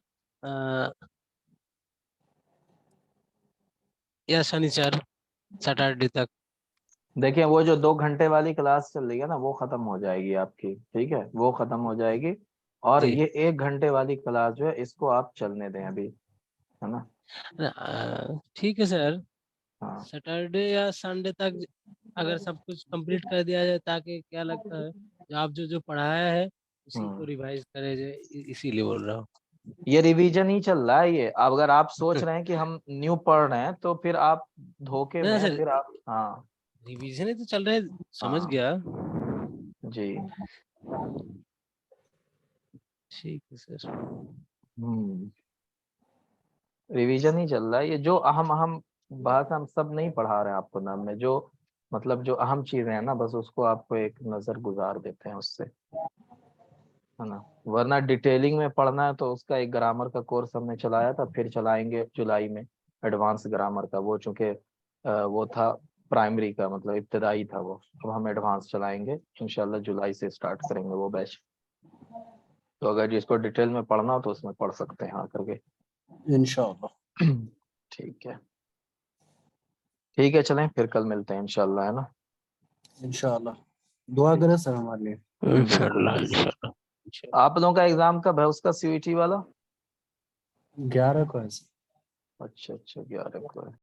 یا شنیچر سیٹرڈے تک. دیکھیں وہ جو 2 گھنٹے والی کلاس چل رہی ہے نا, وہ ختم ہو جائے گی آپ کی, ٹھیک ہے, وہ ختم ہو جائے گی. اور جی یہ 1 گھنٹے والی کلاس جو ہے اس کو آپ چلنے دیں ابھی, ہے نا. ٹھیک ہے سر, ہاں سیٹرڈے یا سنڈے تک اگر سب کچھ کمپلیٹ کر دیا جائے, تاکہ کیا لگتا ہے جو آپ جو پڑھایا ہے اسی کو ریوائز کرے جائے, اسی لیے بول رہا ہوں. یہ ریویژن ہی چل رہا ہے یہ. اب اگر آپ سوچ رہے ہیں کہ ہم نیو پڑھ رہے ہیں تو پھر آپ دھوکے نہیں میں سر, پھر آپ. ہاں ریویژن ہی تو چل رہے, سمجھ ہاں گیا. جی. ٹھیک ہے سر. ریویژن ہی چل رہا ہے یہ. جو اہم بات ہم سب نہیں پڑھا رہے ہیں آپ کو نام میں, جو مطلب جو اہم چیزیں ہیں نا, بس اس کو آپ کو ایک نظر گزار دیتے ہیں اس سے, ہے نا. ورنہ ڈیٹیلنگ میں پڑھنا ہے تو اس کا ایک گرامر کا کورس ہم نے چلایا تھا, پھر چلائیں گے جولائی میں ایڈوانس گرامر کا. وہ چونکہ وہ تھا پرائمری کا, مطلب ابتدائی تھا وہ, اب ہم ایڈوانس چلائیں گے انشاءاللہ, جولائی سے اسٹارٹ کریں گے وہ بیچ. تو اگر جس کو ڈیٹیل میں پڑھنا ہو تو اس میں پڑھ سکتے ہیں آ کر کے. انشاءاللہ. ٹھیک ہے, ٹھیک ہے, چلیں پھر کل ملتے ہیں انشاءاللہ, ہے نا. انشاءاللہ دعا کریں سر ہمارے لیے. انشاءاللہ بالکل. انشاءاللہ. آپ لوگوں کا ایگزام کب ہے اس کا, سی یو ٹی والا؟ 11 کو ہے سر. اچھا 11 کو ہے.